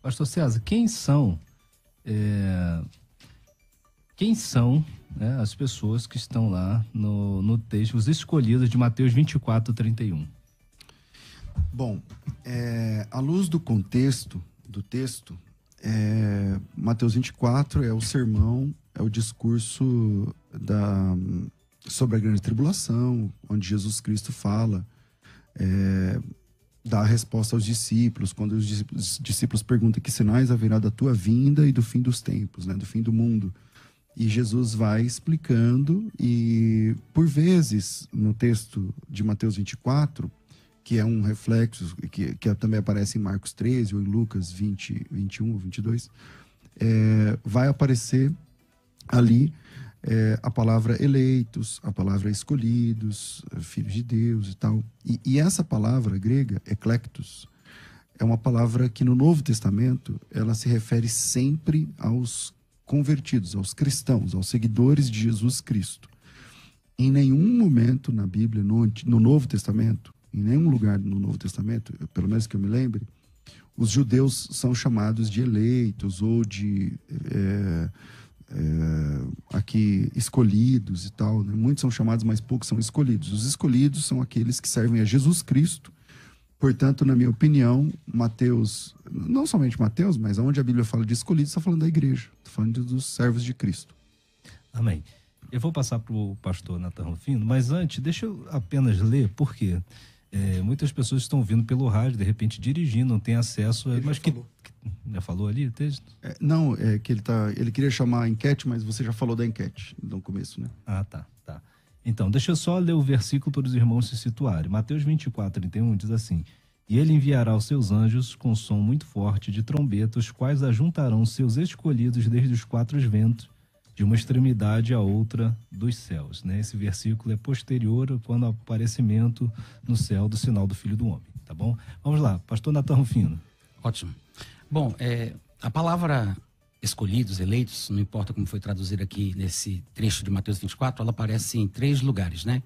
Pastor César, quem são, né, as pessoas que estão lá no texto, os escolhidos de Mateus 24:31? Bom, à luz do contexto do texto, Mateus 24 é o sermão, é o discurso sobre a grande tribulação, onde Jesus Cristo fala, dá a resposta aos discípulos, quando os discípulos perguntam que sinais haverá da tua vinda e do fim dos tempos, né, do fim do mundo. E Jesus vai explicando, e por vezes, no texto de Mateus 24, que é um reflexo, que também aparece em Marcos 13 ou em Lucas 20, 21 ou 22, vai aparecer ali a palavra eleitos, a palavra escolhidos, filhos de Deus e tal. E essa palavra grega, eclectos, é uma palavra que no Novo Testamento ela se refere sempre aos convertidos, aos cristãos, aos seguidores de Jesus Cristo. Em nenhum momento na Bíblia, no Novo Testamento, em nenhum lugar no Novo Testamento, pelo menos que eu me lembre, os judeus são chamados de eleitos ou de aqui escolhidos e tal, né? Muitos são chamados, mas poucos são escolhidos. Os escolhidos são aqueles que servem a Jesus Cristo. Portanto, na minha opinião, Mateus, não somente Mateus, mas onde a Bíblia fala de escolhidos, está falando da igreja, está falando dos servos de Cristo. Amém. Eu vou passar para o pastor Nathan Rufino, mas antes, deixa eu apenas ler, porque muitas pessoas estão vindo pelo rádio, de repente dirigindo, não tem acesso. Ele mas já falou ali o texto? Não, é que ele queria chamar a enquete, mas você já falou da enquete no começo, né? Ah, tá. Então, deixa eu só ler o versículo para os irmãos se situarem. Mateus 24:31 diz assim: e ele enviará os seus anjos com som muito forte de trombeta, os quais ajuntarão seus escolhidos desde os quatro ventos, de uma extremidade à outra dos céus. Né? Esse versículo é posterior quando ao aparecimento no céu do sinal do Filho do Homem. Tá bom? Vamos lá, pastor Nathan Rufino. Ótimo. Bom, a palavra escolhidos, eleitos, não importa como foi traduzida aqui nesse trecho de Mateus 24, ela aparece em 3 lugares, né?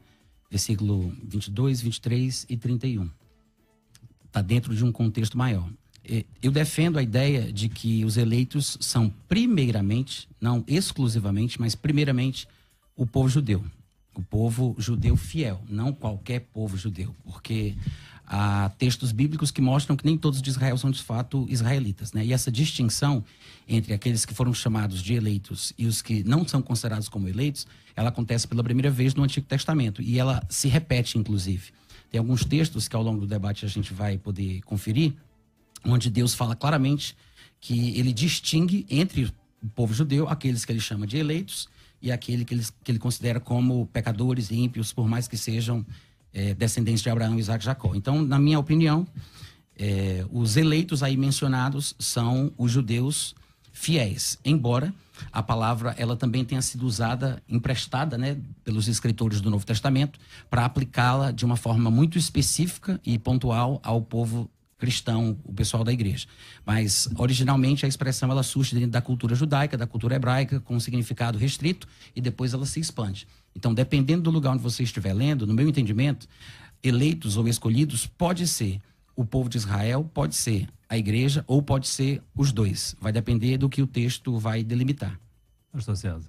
Versículo 22, 23 e 31. Está dentro de um contexto maior. Eu defendo a ideia de que os eleitos são primeiramente, não exclusivamente, mas primeiramente o povo judeu. O povo judeu fiel, não qualquer povo judeu, porque há textos bíblicos que mostram que nem todos de Israel são de fato israelitas, né? E essa distinção entre aqueles que foram chamados de eleitos e os que não são considerados como eleitos, ela acontece pela primeira vez no Antigo Testamento e ela se repete, inclusive. Tem alguns textos que ao longo do debate a gente vai poder conferir, onde Deus fala claramente que ele distingue entre o povo judeu aqueles que ele chama de eleitos e aquele que ele considera como pecadores, ímpios, por mais que sejam descendentes de Abraão, Isaac e Jacó. Então, na minha opinião, os eleitos aí mencionados são os judeus fiéis, embora a palavra ela também tenha sido usada, emprestada, né, pelos escritores do Novo Testamento para aplicá-la de uma forma muito específica e pontual ao povo cristão, o pessoal da igreja. Mas, originalmente, a expressão ela surge dentro da cultura judaica, da cultura hebraica, com um significado restrito, e depois ela se expande. Então, dependendo do lugar onde você estiver lendo, no meu entendimento, eleitos ou escolhidos pode ser o povo de Israel, pode ser a igreja, ou pode ser os dois. Vai depender do que o texto vai delimitar. Pastor César.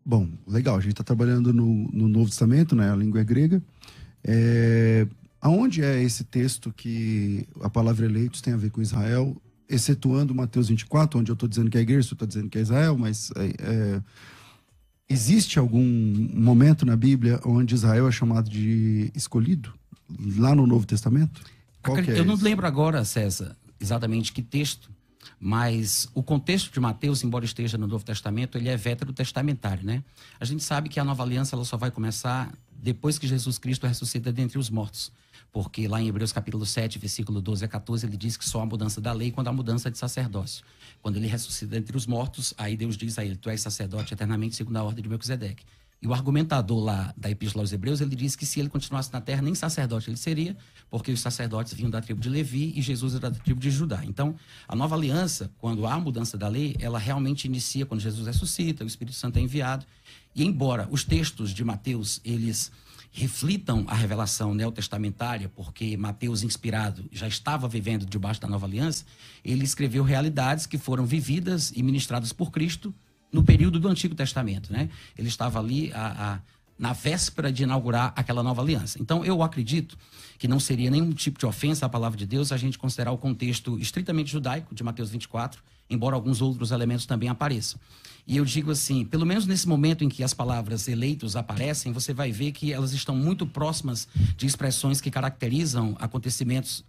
Bom, legal. A gente está trabalhando no Novo Testamento, né? A língua é grega. Aonde é esse texto que a palavra eleitos tem a ver com Israel, excetuando Mateus 24, onde eu estou dizendo que é a igreja, eu estou dizendo que é Israel, mas existe algum momento na Bíblia onde Israel é chamado de escolhido? Lá no Novo Testamento? Eu não lembro agora, César, exatamente que texto, mas o contexto de Mateus, embora esteja no Novo Testamento, ele é veterotestamentário, né? A gente sabe que a nova aliança ela só vai começar depois que Jesus Cristo ressuscita dentre os mortos. Porque lá em Hebreus capítulo 7, versículo 12 a 14, ele diz que só há mudança da lei quando há mudança de sacerdócio. Quando ele ressuscita entre os mortos, aí Deus diz a ele, tu és sacerdote eternamente segundo a ordem de Melquisedeque. E o argumentador lá da Epístola aos Hebreus, ele diz que se ele continuasse na terra, nem sacerdote ele seria, porque os sacerdotes vinham da tribo de Levi e Jesus era da tribo de Judá. Então, a nova aliança, quando há mudança da lei, ela realmente inicia quando Jesus ressuscita, o Espírito Santo é enviado. E embora os textos de Mateus, eles reflitam a revelação neotestamentária, porque Mateus, inspirado, já estava vivendo debaixo da nova aliança, ele escreveu realidades que foram vividas e ministradas por Cristo no período do Antigo Testamento, né? Ele estava ali na véspera de inaugurar aquela nova aliança. Então, eu acredito que não seria nenhum tipo de ofensa à palavra de Deus a gente considerar o contexto estritamente judaico de Mateus 24, embora alguns outros elementos também apareçam. E eu digo assim, pelo menos nesse momento em que as palavras eleitos aparecem, você vai ver que elas estão muito próximas de expressões que caracterizam acontecimentos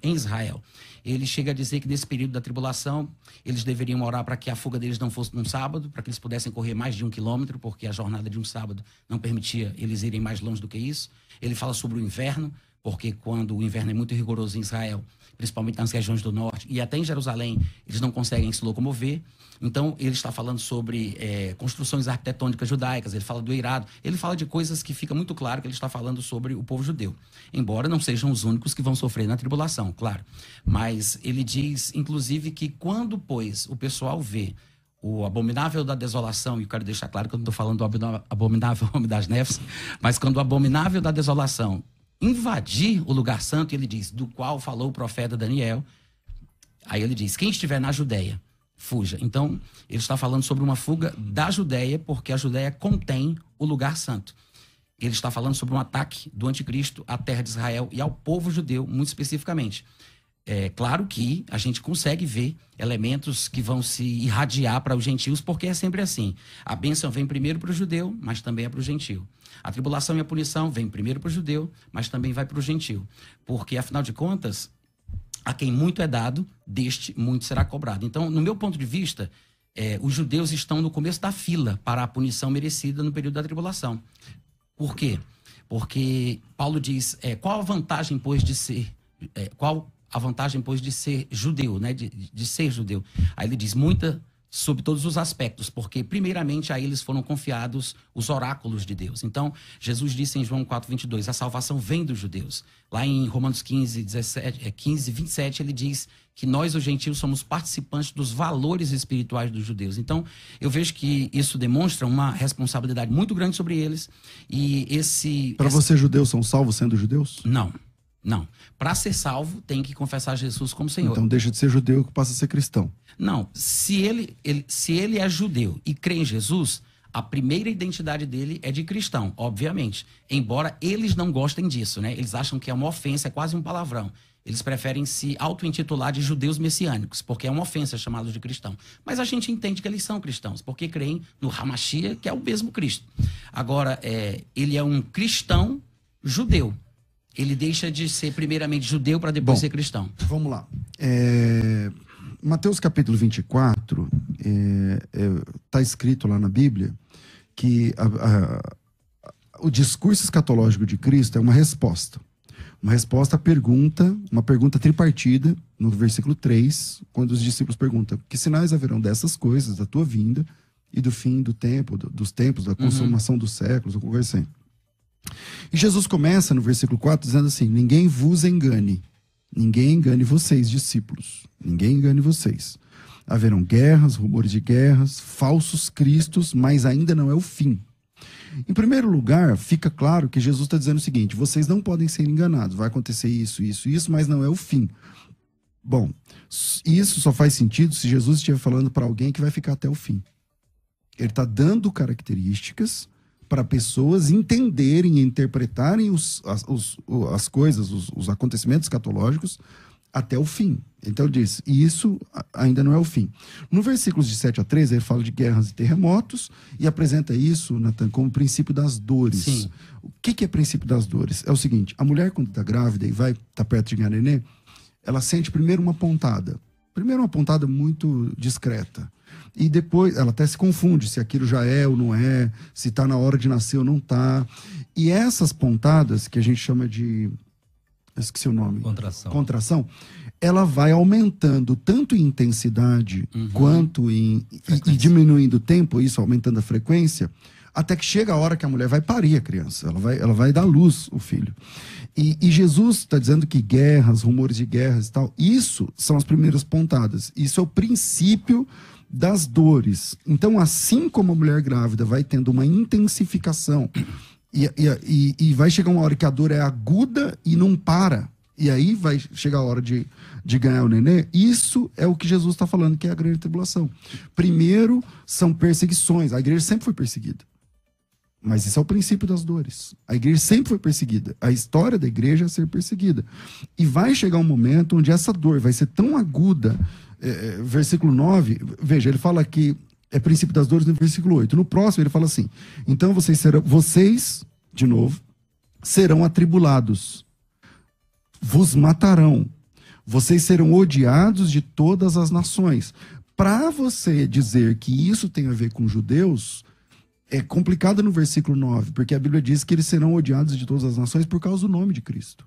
em Israel. Ele chega a dizer que nesse período da tribulação, eles deveriam orar para que a fuga deles não fosse num sábado, para que eles pudessem correr mais de 1 quilômetro, porque a jornada de um sábado não permitia eles irem mais longe do que isso. Ele fala sobre o inverno, porque quando o inverno é muito rigoroso em Israel, principalmente nas regiões do norte, e até em Jerusalém, eles não conseguem se locomover. Então, ele está falando sobre construções arquitetônicas judaicas, ele fala do eirado, ele fala de coisas que fica muito claro que ele está falando sobre o povo judeu. Embora não sejam os únicos que vão sofrer na tribulação, claro. Mas ele diz, inclusive, que quando, pois, o pessoal vê o abominável da desolação, e eu quero deixar claro que eu não estou falando do abominável homem das neves, mas quando o abominável da desolação invadir o lugar santo, ele diz, do qual falou o profeta Daniel, aí ele diz, quem estiver na Judéia, fuja. Então, ele está falando sobre uma fuga da Judéia, porque a Judéia contém o lugar santo. Ele está falando sobre um ataque do anticristo à terra de Israel e ao povo judeu, muito especificamente. É claro que a gente consegue ver elementos que vão se irradiar para os gentios, porque é sempre assim. A bênção vem primeiro para o judeu, mas também é para o gentio. A tribulação e a punição vem primeiro para o judeu, mas também vai para o gentio. Porque, afinal de contas, a quem muito é dado, deste muito será cobrado. Então, no meu ponto de vista, os judeus estão no começo da fila para a punição merecida no período da tribulação. Por quê? Porque Paulo diz, qual a vantagem, pois, de ser... qual a vantagem, pois, de ser judeu, né? De ser judeu. Aí ele diz, muita sob todos os aspectos, porque primeiramente a eles foram confiados os oráculos de Deus. Então, Jesus disse em João 4:22, a salvação vem dos judeus. Lá em Romanos 15:27, ele diz que nós, os gentios, somos participantes dos valores espirituais dos judeus. Então, eu vejo que isso demonstra uma responsabilidade muito grande sobre eles. E Para você, judeus são salvos sendo judeus? Não. Não. Para ser salvo, tem que confessar Jesus como Senhor. Então deixa de ser judeu que passa a ser cristão. Não. Se ele é judeu e crê em Jesus, a primeira identidade dele é de cristão, obviamente. Embora eles não gostem disso, né? Eles acham que é uma ofensa, é quase um palavrão. Eles preferem se auto-intitular de judeus messiânicos, porque é uma ofensa chamá-los de cristão. Mas a gente entende que eles são cristãos, porque creem no Hamashia, que é o mesmo Cristo. Agora, ele é um cristão judeu. Ele deixa de ser primeiramente judeu para depois ser cristão. Vamos lá. Mateus capítulo 24, está escrito lá na Bíblia que o discurso escatológico de Cristo é uma resposta. Uma resposta à pergunta, uma pergunta tripartida, no versículo 3, quando os discípulos perguntam, que sinais haverão dessas coisas, da tua vinda e do fim do tempo, dos tempos, da consumação dos séculos, ou coisa assim. E Jesus começa no versículo 4 dizendo assim, ninguém vos engane, ninguém engane vocês, discípulos, ninguém engane vocês. Haverão guerras, rumores de guerras, falsos cristos, mas ainda não é o fim. Em primeiro lugar, fica claro que Jesus está dizendo o seguinte, vocês não podem ser enganados, vai acontecer isso, isso, isso, mas não é o fim. Bom, isso só faz sentido se Jesus estiver falando para alguém que vai ficar até o fim. Ele está dando características para pessoas entenderem e interpretarem as coisas, os acontecimentos escatológicos até o fim. Então ele diz, e isso ainda não é o fim. No versículos de 7 a 13, ele fala de guerras e terremotos e apresenta isso, Natan, como princípio das dores. Sim. O que é princípio das dores? É o seguinte, a mulher quando está grávida e vai estar perto de ganhar nenê, ela sente primeiro uma pontada. Primeiro uma pontada muito discreta. E depois ela até se confunde se aquilo já é ou não é, se está na hora de nascer ou não está. E essas pontadas, que a gente chama de... Eu esqueci o nome. Contração. Ela vai aumentando tanto em intensidade quanto e diminuindo o tempo, isso aumentando a frequência, até que chega a hora que a mulher vai parir a criança. Ela vai dar luz o filho. E Jesus está dizendo que guerras, rumores de guerras e tal, isso são as primeiras pontadas. Isso é o princípio das dores. Então, assim como a mulher grávida vai tendo uma intensificação E vai chegar uma hora que a dor é aguda e não para. E aí vai chegar a hora de ganhar o nenê. Isso é o que Jesus está falando, que é a grande tribulação. Primeiro, são perseguições. A igreja sempre foi perseguida. Mas isso é o princípio das dores. A igreja sempre foi perseguida. A história da igreja é ser perseguida. E vai chegar um momento onde essa dor vai ser tão aguda. Versículo 9, veja, ele fala que é princípio das dores no versículo 8. No próximo ele fala assim: então vocês, de novo, serão atribulados, vos matarão, vocês serão odiados de todas as nações. Para você dizer que isso tem a ver com judeus, é complicado no versículo 9, porque a Bíblia diz que eles serão odiados de todas as nações por causa do nome de Cristo.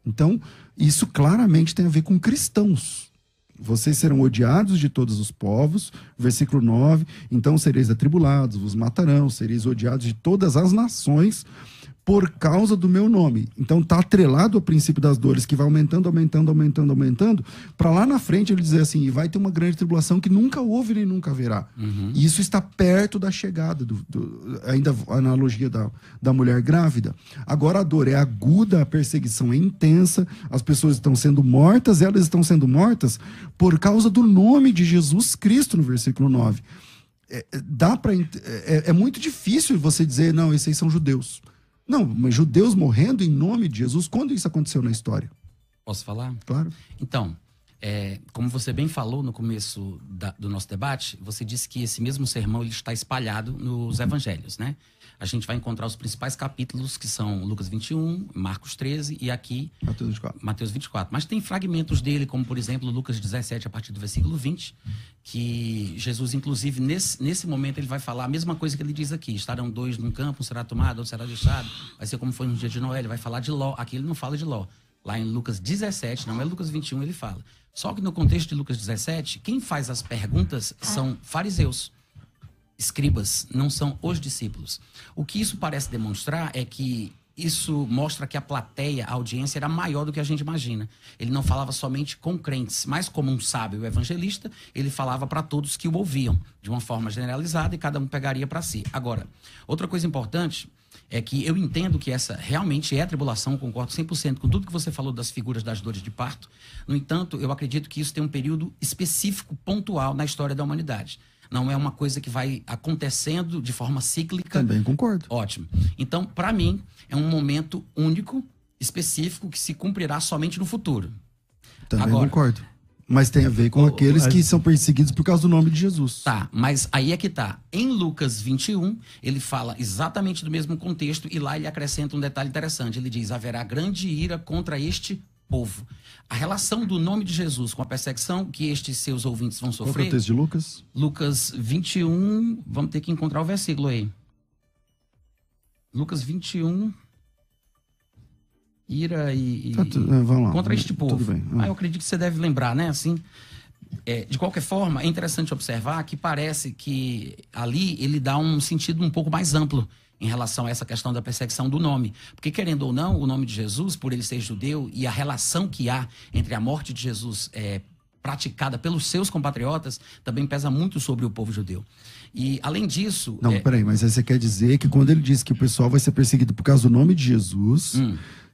Então, isso claramente tem a ver com cristãos. Vocês serão odiados de todos os povos, versículo 9, então sereis atribulados, vos matarão, sereis odiados de todas as nações por causa do meu nome. Então está atrelado ao princípio das dores, que vai aumentando, para lá na frente ele dizer assim, vai ter uma grande tribulação que nunca houve nem nunca haverá. E isso está perto da chegada, ainda a analogia da mulher grávida. Agora a dor é aguda, a perseguição é intensa, as pessoas estão sendo mortas, elas estão sendo mortas por causa do nome de Jesus Cristo, no versículo 9. É muito difícil você dizer, não, esses aí são judeus. Não, mas judeus morrendo em nome de Jesus, quando isso aconteceu na história? Posso falar? Claro. Então, como você bem falou no começo do nosso debate, você disse que esse mesmo sermão ele está espalhado nos evangelhos, né? A gente vai encontrar os principais capítulos, que são Lucas 21, Marcos 13 e aqui Mateus 24. Mas tem fragmentos dele, como por exemplo Lucas 17, a partir do versículo 20, que Jesus, inclusive, nesse momento, ele vai falar a mesma coisa que ele diz aqui. Estarão dois num campo, um será tomado, outro será deixado. Vai ser como foi no dia de Noé, ele vai falar de Ló. Aqui ele não fala de Ló. Lá em Lucas 17, não é Lucas 21, ele fala. Só que no contexto de Lucas 17, quem faz as perguntas são fariseus, escribas, não são os discípulos. O que isso parece demonstrar é que isso mostra que a plateia, a audiência era maior do que a gente imagina. Ele não falava somente com crentes, mas como um sábio evangelista, ele falava para todos que o ouviam, de uma forma generalizada, e cada um pegaria para si. Agora, outra coisa importante é que eu entendo que essa realmente é a tribulação, concordo 100% com tudo que você falou das figuras das dores de parto. No entanto, eu acredito que isso tem um período específico, pontual na história da humanidade. Não é uma coisa que vai acontecendo de forma cíclica. Também concordo. Ótimo. Então, para mim, é um momento único, específico, que se cumprirá somente no futuro. Também concordo. Mas tem a ver com aqueles que são perseguidos por causa do nome de Jesus. Tá, mas aí é que tá. Em Lucas 21, ele fala exatamente do mesmo contexto e lá ele acrescenta um detalhe interessante. Ele diz, haverá grande ira contra este povo. A relação do nome de Jesus com a perseguição que estes seus ouvintes vão sofrer... Qual é o texto de Lucas? Lucas 21, vamos ter que encontrar o versículo aí. Lucas 21... ira vamos lá. Contra este povo. Tudo bem. Eu acredito que você deve lembrar, né? Assim, de qualquer forma, é interessante observar que parece que ali ele dá um sentido um pouco mais amplo em relação a essa questão da perseguição do nome. Porque, querendo ou não, o nome de Jesus, por ele ser judeu, e a relação que há entre a morte de Jesus praticada pelos seus compatriotas, também pesa muito sobre o povo judeu. E, além disso... Não, peraí, mas aí você quer dizer que quando ele diz que o pessoal vai ser perseguido por causa do nome de Jesus,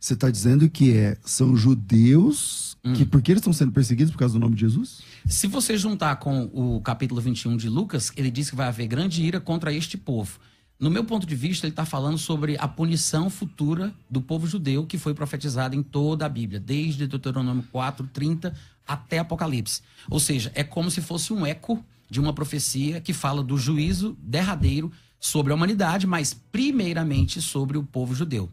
você está dizendo que são judeus que, porque eles estão sendo perseguidos por causa do nome de Jesus? Se você juntar com o capítulo 21 de Lucas, ele diz que vai haver grande ira contra este povo. No meu ponto de vista, ele está falando sobre a punição futura do povo judeu que foi profetizada em toda a Bíblia, desde Deuteronômio 4:30 até Apocalipse. Ou seja, é como se fosse um eco de uma profecia que fala do juízo derradeiro sobre a humanidade, mas primeiramente sobre o povo judeu.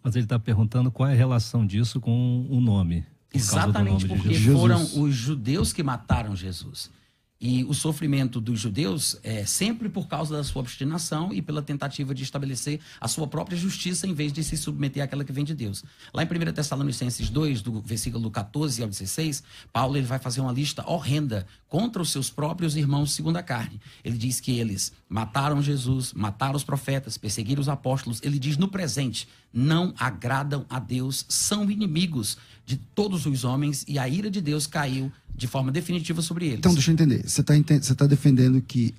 Mas ele está perguntando qual é a relação disso com o nome. Exatamente, porque foram os judeus que mataram Jesus. E o sofrimento dos judeus é sempre por causa da sua obstinação e pela tentativa de estabelecer a sua própria justiça em vez de se submeter àquela que vem de Deus. Lá em 1 Tessalonicenses 2, do versículo 14 ao 16, Paulo ele vai fazer uma lista horrenda contra os seus próprios irmãos segundo a carne. Ele diz que eles mataram Jesus, mataram os profetas, perseguiram os apóstolos. Ele diz no presente, não agradam a Deus, são inimigos de todos os homens e a ira de Deus caiu de forma definitiva sobre eles. Então, deixa eu entender. Você tá defendendo que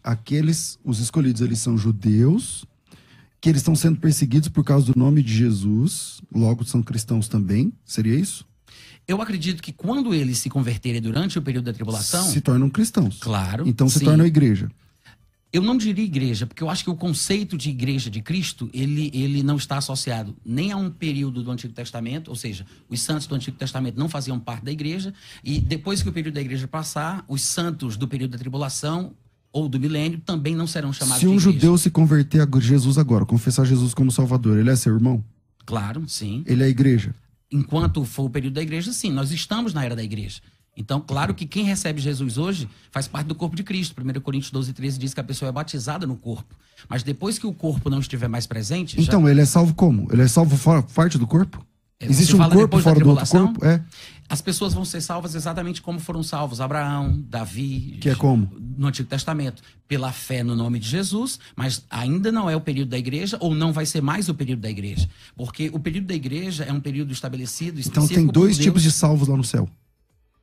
os escolhidos, eles são judeus que eles estão sendo perseguidos por causa do nome de Jesus, logo são cristãos também, seria isso? Eu acredito que quando eles se converterem durante o período da tribulação... Se tornam cristãos. Claro. Então se sim. tornam igreja. Eu não diria igreja, porque eu acho que o conceito de igreja de Cristo, ele não está associado nem a um período do Antigo Testamento, ou seja, os santos do Antigo Testamento não faziam parte da igreja, e depois que o período da igreja passar, os santos do período da tribulação ou do milênio também não serão chamados de igreja. Se um judeu se converter a Jesus agora, confessar Jesus como Salvador, ele é seu irmão? Claro, sim. Ele é igreja? Enquanto for o período da igreja, sim, nós estamos na era da igreja. Então, claro que quem recebe Jesus hoje faz parte do corpo de Cristo. 1 Coríntios 12:13 diz que a pessoa é batizada no corpo. Mas depois que o corpo não estiver mais presente... Então, ele é salvo como? Ele é salvo fora, parte do corpo? Existe um corpo fora do outro corpo? É. As pessoas vão ser salvas exatamente como foram salvos Abraão, Davi... Que é como? No Antigo Testamento. Pela fé no nome de Jesus, mas ainda não é o período da igreja, ou não vai ser mais o período da igreja. Porque o período da igreja é um período estabelecido, específico. Então tem dois tipos de salvos lá no céu.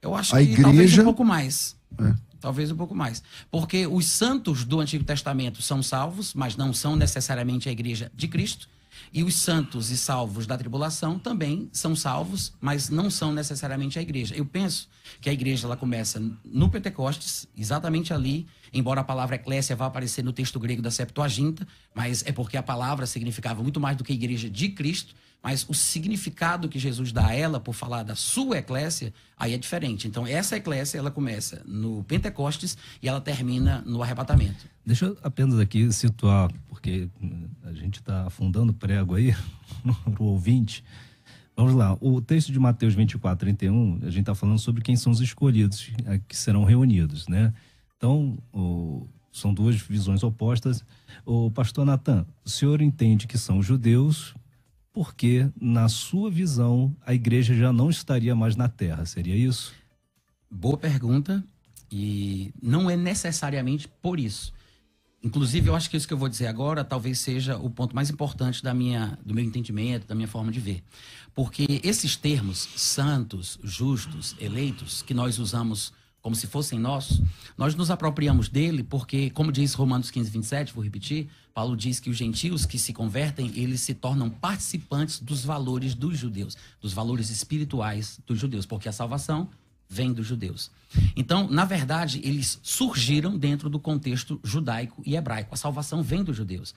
Eu acho a que igreja... talvez um pouco mais. É. Talvez um pouco mais. Porque os santos do Antigo Testamento são salvos, mas não são necessariamente a igreja de Cristo. E os santos e salvos da tribulação também são salvos, mas não são necessariamente a igreja. Eu penso que a igreja ela começa no Pentecostes, exatamente ali, embora a palavra eclésia vá aparecer no texto grego da Septuaginta, mas é porque a palavra significava muito mais do que igreja de Cristo, mas o significado que Jesus dá a ela, por falar da sua eclésia, aí é diferente. Então, essa eclésia, ela começa no Pentecostes e ela termina no arrebatamento. Deixa eu apenas aqui situar, porque a gente está afundando prego aí no ouvinte. Vamos lá, o texto de Mateus 24:31, a gente está falando sobre quem são os escolhidos que serão reunidos, né? Então, são duas visões opostas. O pastor Natan, o senhor entende que são judeus... porque, na sua visão, a igreja já não estaria mais na terra, seria isso? Boa pergunta, e não é necessariamente por isso. Inclusive, eu acho que isso que eu vou dizer agora talvez seja o ponto mais importante do meu entendimento, da minha forma de ver. Porque esses termos, santos, justos, eleitos, que nós usamos como se fossem nossos, nós nos apropriamos dele porque, como diz Romanos 15:27, vou repetir, Paulo diz que os gentios que se convertem, eles se tornam participantes dos valores dos judeus, dos valores espirituais dos judeus, porque a salvação vem dos judeus. Então, na verdade, eles surgiram dentro do contexto judaico e hebraico. A salvação vem dos judeus.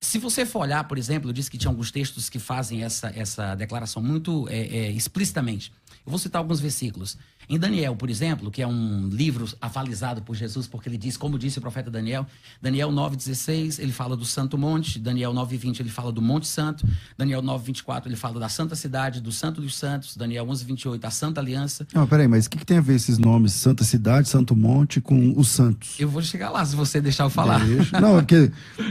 Se você for olhar, por exemplo, eu disse que tinha alguns textos que fazem essa declaração muito explicitamente. Eu vou citar alguns versículos. Em Daniel, por exemplo, que é um livro avalizado por Jesus, porque ele diz, como disse o profeta Daniel, Daniel 9:16, ele fala do Santo Monte, Daniel 9:20, ele fala do Monte Santo, Daniel 9:24, ele fala da Santa Cidade, do Santo dos Santos, Daniel 11:28, a Santa Aliança. Não, peraí, mas o que tem a ver esses nomes, Santa Cidade, Santo Monte, com os santos? Eu vou chegar lá, se você deixar eu falar. Não, porque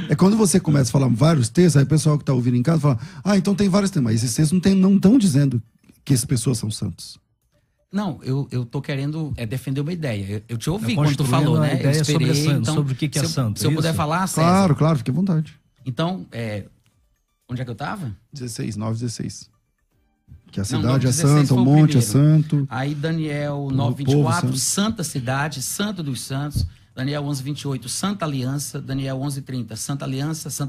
é quando você começa a falar vários textos, aí o pessoal que está ouvindo em casa fala, então tem vários temas, mas esses textos não estão dizendo que essas pessoas são santos. Não, eu tô querendo defender uma ideia. Eu te ouvi quando tu falou, né? Ideia eu esperei, sobre o que é santo. Se eu puder falar, César. Claro, fique à vontade. Então, onde é que eu tava? 9:16. Que a Não, cidade 9:16 é santa, o monte é santo. Aí Daniel 9:24, Santa Cidade, Santo dos Santos. Daniel 11:28, Santa Aliança. Daniel 11:30, Santa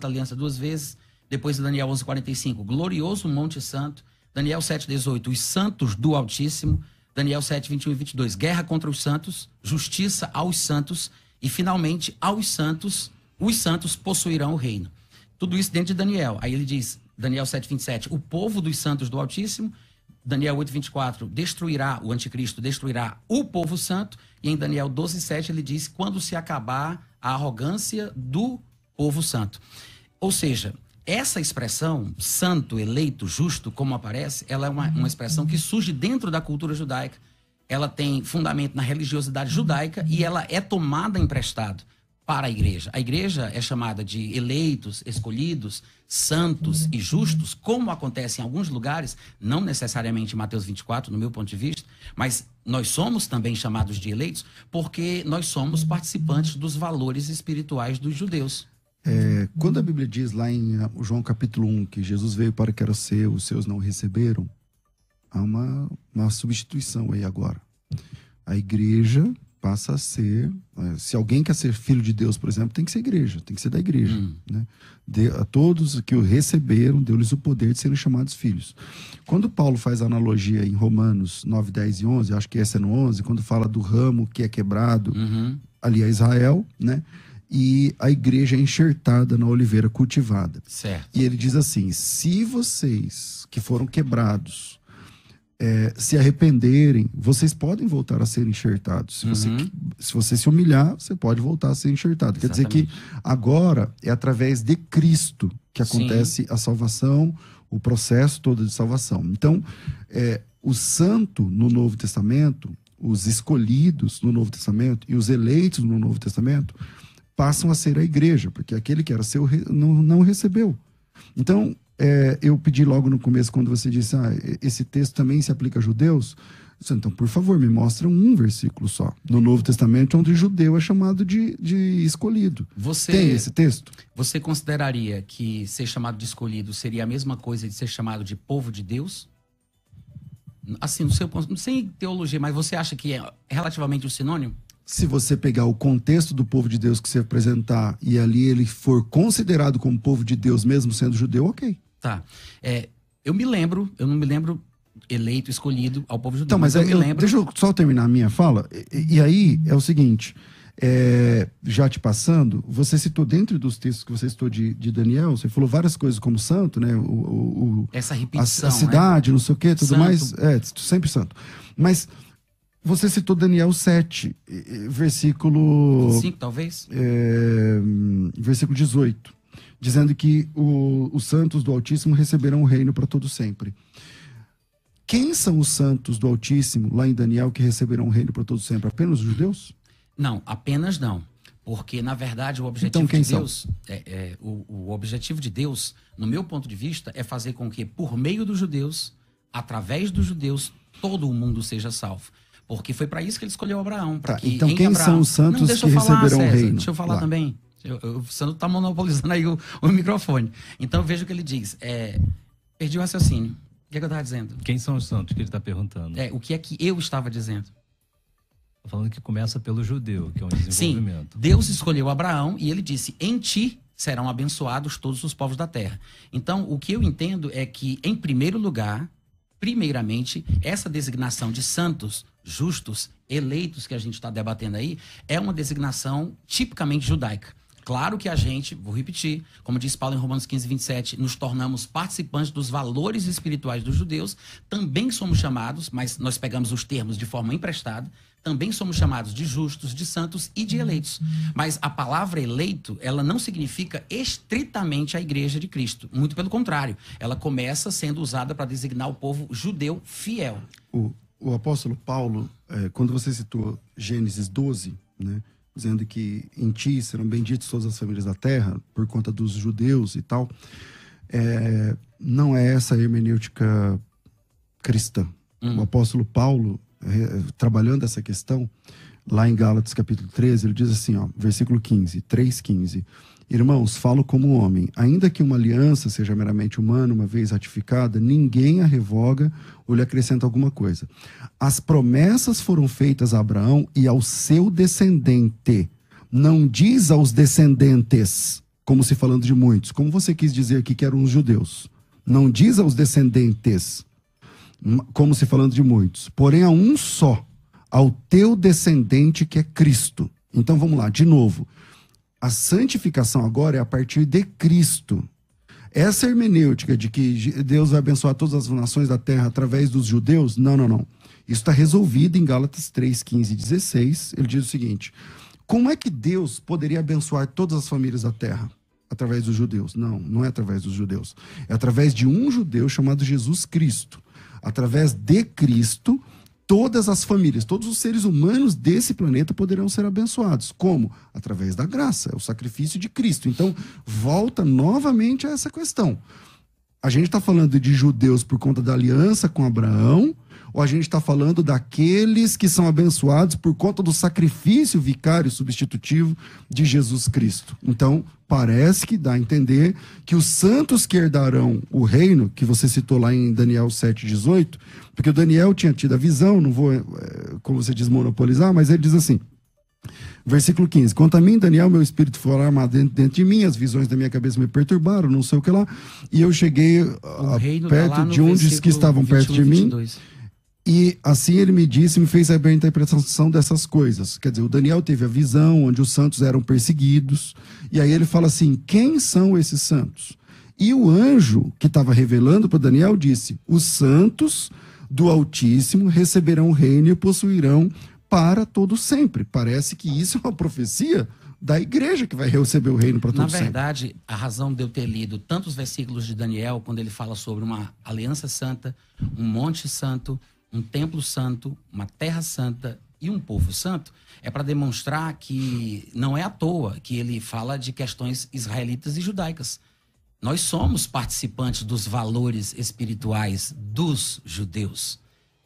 Aliança duas vezes. Depois Daniel 11:45, Glorioso Monte Santo. Daniel 7:18, os santos do Altíssimo. Daniel 7:21 e 22, guerra contra os santos, justiça aos santos e, finalmente, aos santos, os santos possuirão o reino. Tudo isso dentro de Daniel. Aí ele diz, Daniel 7:27, o povo dos santos do Altíssimo. Daniel 8:24, o anticristo destruirá o povo santo. E em Daniel 12:7 ele diz, quando se acabar a arrogância do povo santo. Ou seja, essa expressão, santo, eleito, justo, como aparece, ela é uma expressão que surge dentro da cultura judaica. Ela tem fundamento na religiosidade judaica e ela é tomada emprestado para a igreja. A igreja é chamada de eleitos, escolhidos, santos e justos, como acontece em alguns lugares, não necessariamente em Mateus 24, no meu ponto de vista, mas nós somos também chamados de eleitos porque nós somos participantes dos valores espirituais dos judeus. Quando a Bíblia diz lá em João capítulo 1 que Jesus veio para que era seu, os seus não receberam, há uma substituição aí agora. A igreja passa a ser... Se alguém quer ser filho de Deus, por exemplo, tem que ser igreja, tem que ser da igreja. Né? A todos que o receberam, deu-lhes o poder de serem chamados filhos. Quando Paulo faz a analogia em Romanos 9, 10 e 11, acho que essa é no 11, quando fala do ramo que é quebrado, ali é Israel, né? E a igreja é enxertada na oliveira cultivada. Certo. E ele diz assim, se vocês que foram quebrados se arrependerem, vocês podem voltar a ser enxertados. Se você se humilhar, você pode voltar a ser enxertado. Quer dizer que agora é através de Cristo que acontece a salvação, o processo todo de salvação. Então, o santo no Novo Testamento, os escolhidos no Novo Testamento e os eleitos no Novo Testamento passam a ser a igreja, porque aquele que era seu não recebeu. Então, eu pedi logo no começo, quando você disse, esse texto também se aplica a judeus. Então, por favor, me mostra um versículo só no Novo Testamento onde judeu é chamado de escolhido. Tem esse texto? Você consideraria que ser chamado de escolhido seria a mesma coisa de ser chamado de povo de Deus? Assim, no seu ponto, sem teologia, mas você acha que é relativamente um sinônimo? Se você pegar o contexto do povo de Deus que você apresentar e ali ele for considerado como povo de Deus, mesmo sendo judeu, ok. Tá. Eu não me lembro eleito, escolhido ao povo judeu. Então, mas eu me lembro... Deixa eu só terminar a minha fala. E aí é o seguinte, já te passando, você citou dentro dos textos que você citou de Daniel, você falou várias coisas como santo, né? Essa repetição, a cidade, né? Não sei o quê, tudo Santo. mais. Sempre santo. Mas você citou Daniel 7, versículo... 5, talvez? Versículo 18. Dizendo que os santos do Altíssimo receberão o reino para todo sempre. Quem são os santos do Altíssimo, lá em Daniel, que receberão o reino para todo sempre? Apenas os judeus? Não, apenas não. Porque, na verdade, o objetivo Então, quem de são? Deus... o objetivo de Deus, no meu ponto de vista, é fazer com que, por meio dos judeus, através dos judeus, todo o mundo seja salvo. Porque foi para isso que ele escolheu Abraão. Então, quem são os santos que receberão o reino? Deixa eu falar também. O Sandro está monopolizando aí o microfone. Então, veja o que ele diz. Perdi o raciocínio. O que é que eu estava dizendo? Quem são os santos que ele está perguntando? O que é que eu estava dizendo? Tô falando que começa pelo judeu, que é um desenvolvimento. Sim, Deus escolheu Abraão e ele disse, em ti serão abençoados todos os povos da terra. Então, o que eu entendo é que, em primeiro lugar, primeiramente, essa designação de santos, justos, eleitos que a gente está debatendo aí, é uma designação tipicamente judaica. Claro que a gente, vou repetir, como diz Paulo em Romanos 15, 27, nos tornamos participantes dos valores espirituais dos judeus, também somos chamados, mas nós pegamos os termos de forma emprestada, também somos chamados de justos, de santos e de eleitos. Mas a palavra eleito, ela não significa estritamente a igreja de Cristo. Muito pelo contrário, ela começa sendo usada para designar o povo judeu fiel. O apóstolo Paulo, quando você citou Gênesis 12, né, dizendo que em ti serão benditas todas as famílias da terra, por conta dos judeus e tal, não é essa a hermenêutica cristã. O apóstolo Paulo, trabalhando essa questão, lá em Gálatas capítulo 13, ele diz assim, versículo 15, 3:15, irmãos, falo como homem, ainda que uma aliança seja meramente humana, uma vez ratificada, ninguém a revoga ou lhe acrescenta alguma coisa. As promessas foram feitas a Abraão e ao seu descendente. Não diz aos descendentes, como se falando de muitos, como você quis dizer aqui que eram os judeus. Não diz aos descendentes, como se falando de muitos, porém a um só, ao teu descendente que é Cristo. Então vamos lá, de novo. A santificação agora é a partir de Cristo. Essa hermenêutica de que Deus vai abençoar todas as nações da terra através dos judeus, não. Isso está resolvido em Gálatas 3, 15 e 16. Ele diz o seguinte, como é que Deus poderia abençoar todas as famílias da terra? Através dos judeus. Não é através dos judeus. É através de um judeu chamado Jesus Cristo. Através de Cristo, todas as famílias, todos os seres humanos desse planeta poderão ser abençoados. Como? Através da graça, é o sacrifício de Cristo. Então, volta novamente a essa questão. A gente está falando de judeus por conta da aliança com Abraão, ou a gente está falando daqueles que são abençoados por conta do sacrifício vicário substitutivo de Jesus Cristo? Então, parece que dá a entender que os santos que herdarão o reino, que você citou lá em Daniel 7,18, porque o Daniel tinha tido a visão, não vou, como você diz, monopolizar, mas ele diz assim, Versículo 15. Quanto a mim, Daniel, meu espírito foi armado dentro de mim, as visões da minha cabeça me perturbaram, não sei o que lá. E eu cheguei perto de onde que estavam perto de mim. 22. E assim ele me disse, me fez saber a interpretação dessas coisas. Quer dizer, o Daniel teve a visão onde os santos eram perseguidos. E aí ele fala assim, quem são esses santos? E o anjo que estava revelando para Daniel disse, os santos do Altíssimo receberão o reino e possuirão para todo sempre. Parece que isso é uma profecia da igreja que vai receber o reino para todo sempre. Na verdade, a razão de eu ter lido tantos versículos de Daniel, quando ele fala sobre uma aliança santa, um monte santo, um templo santo, uma terra santa e um povo santo, é para demonstrar que não é à toa que ele fala de questões israelitas e judaicas. Nós somos participantes dos valores espirituais dos judeus.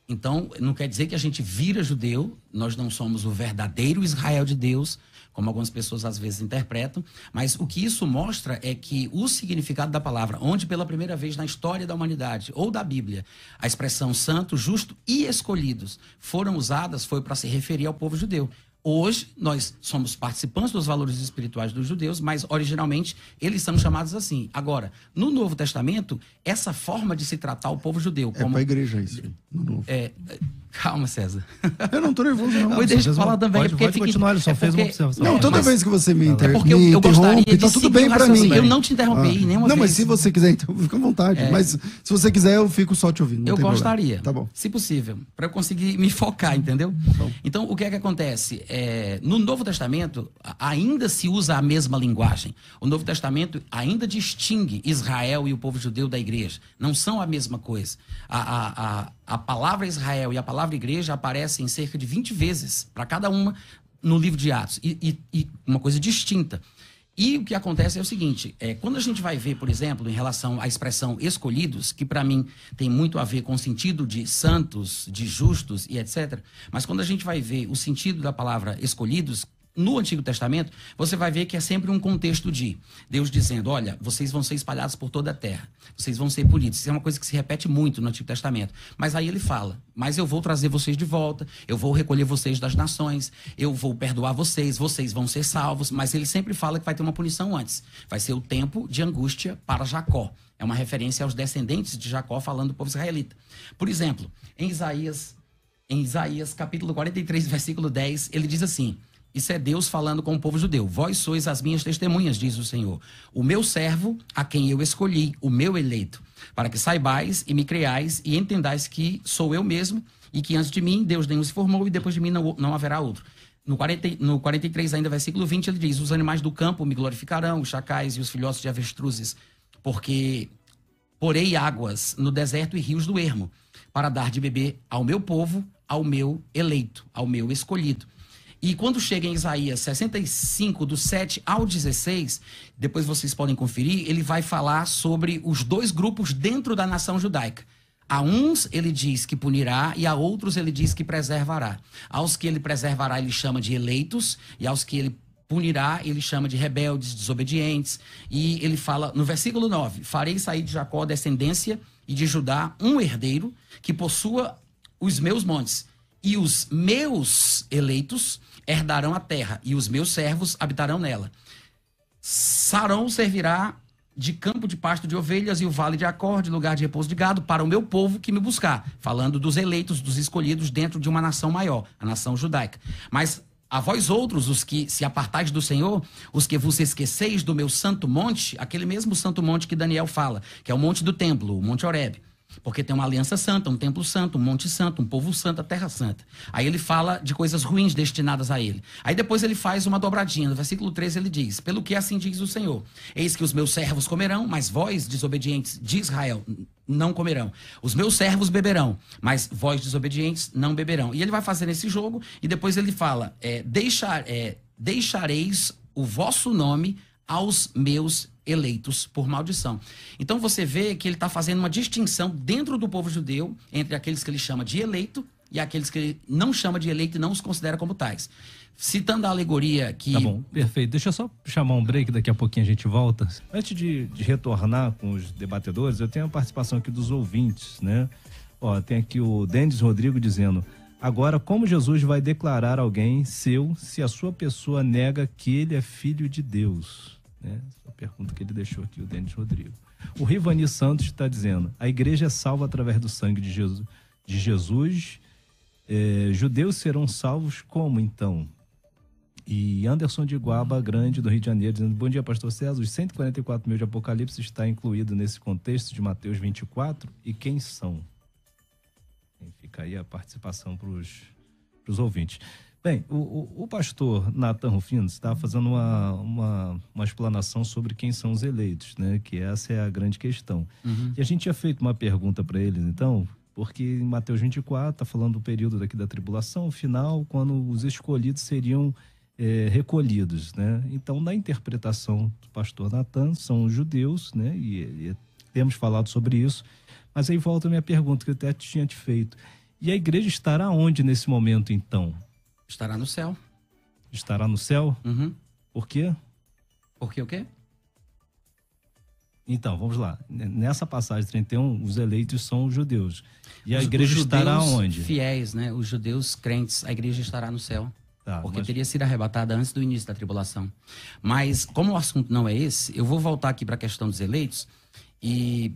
Então, não quer dizer que a gente vira judeu, nós não somos o verdadeiro Israel de Deus, como algumas pessoas às vezes interpretam, mas o que isso mostra é que o significado da palavra, onde pela primeira vez na história da humanidade, ou da Bíblia, a expressão santo, justo e escolhidos foram usadas, foi para se referir ao povo judeu. Hoje, nós somos participantes dos valores espirituais dos judeus, mas originalmente eles são chamados assim. Agora, no Novo Testamento, essa forma de se tratar o povo judeu como... É para a igreja isso, no Novo. Calma, César. Eu não estou nervoso, não. Pois deixa eu falar também. Pode continuar, ele só fez uma observação. Não, toda vez que você me interrompe, eu gostaria de tá tudo bem para mim. Eu não te interrompi nenhuma vez. Não, mas se você quiser, então fica à vontade. Mas se você quiser, eu fico só te ouvindo. Eu gostaria, tá bom. se possível, para eu conseguir me focar, entendeu? Então, o que é que acontece? No Novo Testamento, ainda se usa a mesma linguagem. O Novo Testamento ainda distingue Israel e o povo judeu da igreja. Não são a mesma coisa. A palavra Israel e a palavra igreja aparecem cerca de 20 vezes para cada uma no livro de Atos. E uma coisa distinta. E o que acontece é o seguinte, quando a gente vai ver, por exemplo, em relação à expressão escolhidos, que para mim tem muito a ver com o sentido de santos, de justos e etc. Mas quando a gente vai ver o sentido da palavra escolhidos, no Antigo Testamento, você vai ver que é sempre um contexto de Deus dizendo, olha, vocês vão ser espalhados por toda a terra, vocês vão ser punidos. Isso é uma coisa que se repete muito no Antigo Testamento. Mas aí ele fala, mas eu vou trazer vocês de volta, eu vou recolher vocês das nações, eu vou perdoar vocês, vocês vão ser salvos. Mas ele sempre fala que vai ter uma punição antes. Vai ser o tempo de angústia para Jacó. É uma referência aos descendentes de Jacó falando do povo israelita. Por exemplo, em Isaías capítulo 43, versículo 10, ele diz assim... Isso é Deus falando com o povo judeu. Vós sois as minhas testemunhas, diz o Senhor. O meu servo, a quem eu escolhi, o meu eleito, para que saibais e me creais e entendais que sou eu mesmo e que antes de mim Deus nenhum se formou e depois de mim não haverá outro. No 43, ainda, versículo 20, ele diz, os animais do campo me glorificarão, os chacais e os filhotes de avestruzes, porque porei águas no deserto e rios do ermo, para dar de beber ao meu povo, ao meu eleito, ao meu escolhido. E quando chega em Isaías 65, do 7 ao 16, depois vocês podem conferir, ele vai falar sobre os dois grupos dentro da nação judaica. A uns ele diz que punirá e a outros ele diz que preservará. Aos que ele preservará ele chama de eleitos e aos que ele punirá ele chama de rebeldes, desobedientes. E ele fala no versículo 9, farei sair de Jacó descendência e de Judá um herdeiro que possua os meus montes. E os meus eleitos herdarão a terra, e os meus servos habitarão nela. Sarão servirá de campo de pasto de ovelhas e o vale de Acor, de lugar de repouso de gado, para o meu povo que me buscar. Falando dos eleitos, dos escolhidos dentro de uma nação maior, a nação judaica. Mas a vós outros, os que se apartais do Senhor, os que vos esqueceis do meu santo monte, aquele mesmo santo monte que Daniel fala, que é o monte do templo, o Monte Horebe. Porque tem uma aliança santa, um templo santo, um monte santo, um povo santo, a terra santa. Aí ele fala de coisas ruins destinadas a ele. Aí depois ele faz uma dobradinha. No versículo 13 ele diz, pelo que assim diz o Senhor, eis que os meus servos comerão, mas vós, desobedientes de Israel, não comerão. Os meus servos beberão, mas vós, desobedientes, não beberão. E ele vai fazer esse jogo e depois ele fala, deixareis o vosso nome aos meus eleitos por maldição. Então você vê que ele está fazendo uma distinção dentro do povo judeu entre aqueles que ele chama de eleito e aqueles que ele não chama de eleito e não os considera como tais. Citando a alegoria que... Tá bom, perfeito. Deixa eu só chamar um break, daqui a pouquinho a gente volta. Antes de retornar com os debatedores, eu tenho a participação aqui dos ouvintes, né? Ó, tem aqui o Denis Rodrigo dizendo... Agora, como Jesus vai declarar alguém seu se a sua pessoa nega que ele é filho de Deus? Né? Essa é a pergunta que ele deixou aqui, o Denis Rodrigo. O Rivani Santos está dizendo: a igreja é salva através do sangue de Jesus. Judeus serão salvos como então? E Anderson de Guaba Grande, do Rio de Janeiro, dizendo: bom dia, pastor César. Os 144 mil de Apocalipse está incluído nesse contexto de Mateus 24? E quem são? Fica aí a participação para os ouvintes. Bem, o pastor Nathan Rufino estava fazendo uma explanação sobre quem são os eleitos, né? Que essa é a grande questão. Uhum. E a gente tinha feito uma pergunta para eles, então, porque em Mateus 24 está falando do período daqui da tribulação, final, quando os escolhidos seriam recolhidos, né? Então, na interpretação do pastor Nathan, são os judeus, né? E temos falado sobre isso, mas aí volta a minha pergunta, que eu até tinha te feito. E a igreja estará onde nesse momento, então? Estará no céu. Estará no céu? Uhum. Por quê? Por quê o quê? Então, vamos lá. Nessa passagem 31, os eleitos são os judeus. E a igreja estará onde? Fiéis, né? Os judeus crentes, a igreja estará no céu. Tá, porque teria sido arrebatada antes do início da tribulação. Mas, como o assunto não é esse, eu vou voltar aqui para a questão dos eleitos e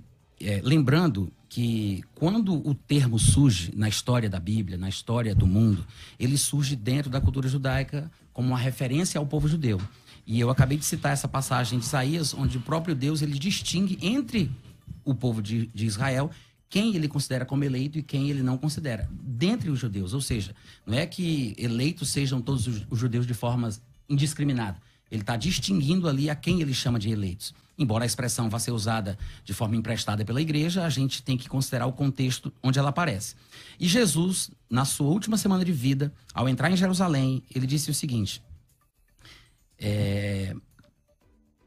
lembrando que quando o termo surge na história da Bíblia, na história do mundo, ele surge dentro da cultura judaica como uma referência ao povo judeu. E eu acabei de citar essa passagem de Isaías, onde o próprio Deus ele distingue entre o povo de Israel quem ele considera como eleito e quem ele não considera, dentre os judeus. Ou seja, não é que eleitos sejam todos os judeus de forma indiscriminada. Ele está distinguindo ali a quem ele chama de eleitos. Embora a expressão vá ser usada de forma emprestada pela igreja, a gente tem que considerar o contexto onde ela aparece. E Jesus, na sua última semana de vida, ao entrar em Jerusalém, ele disse o seguinte,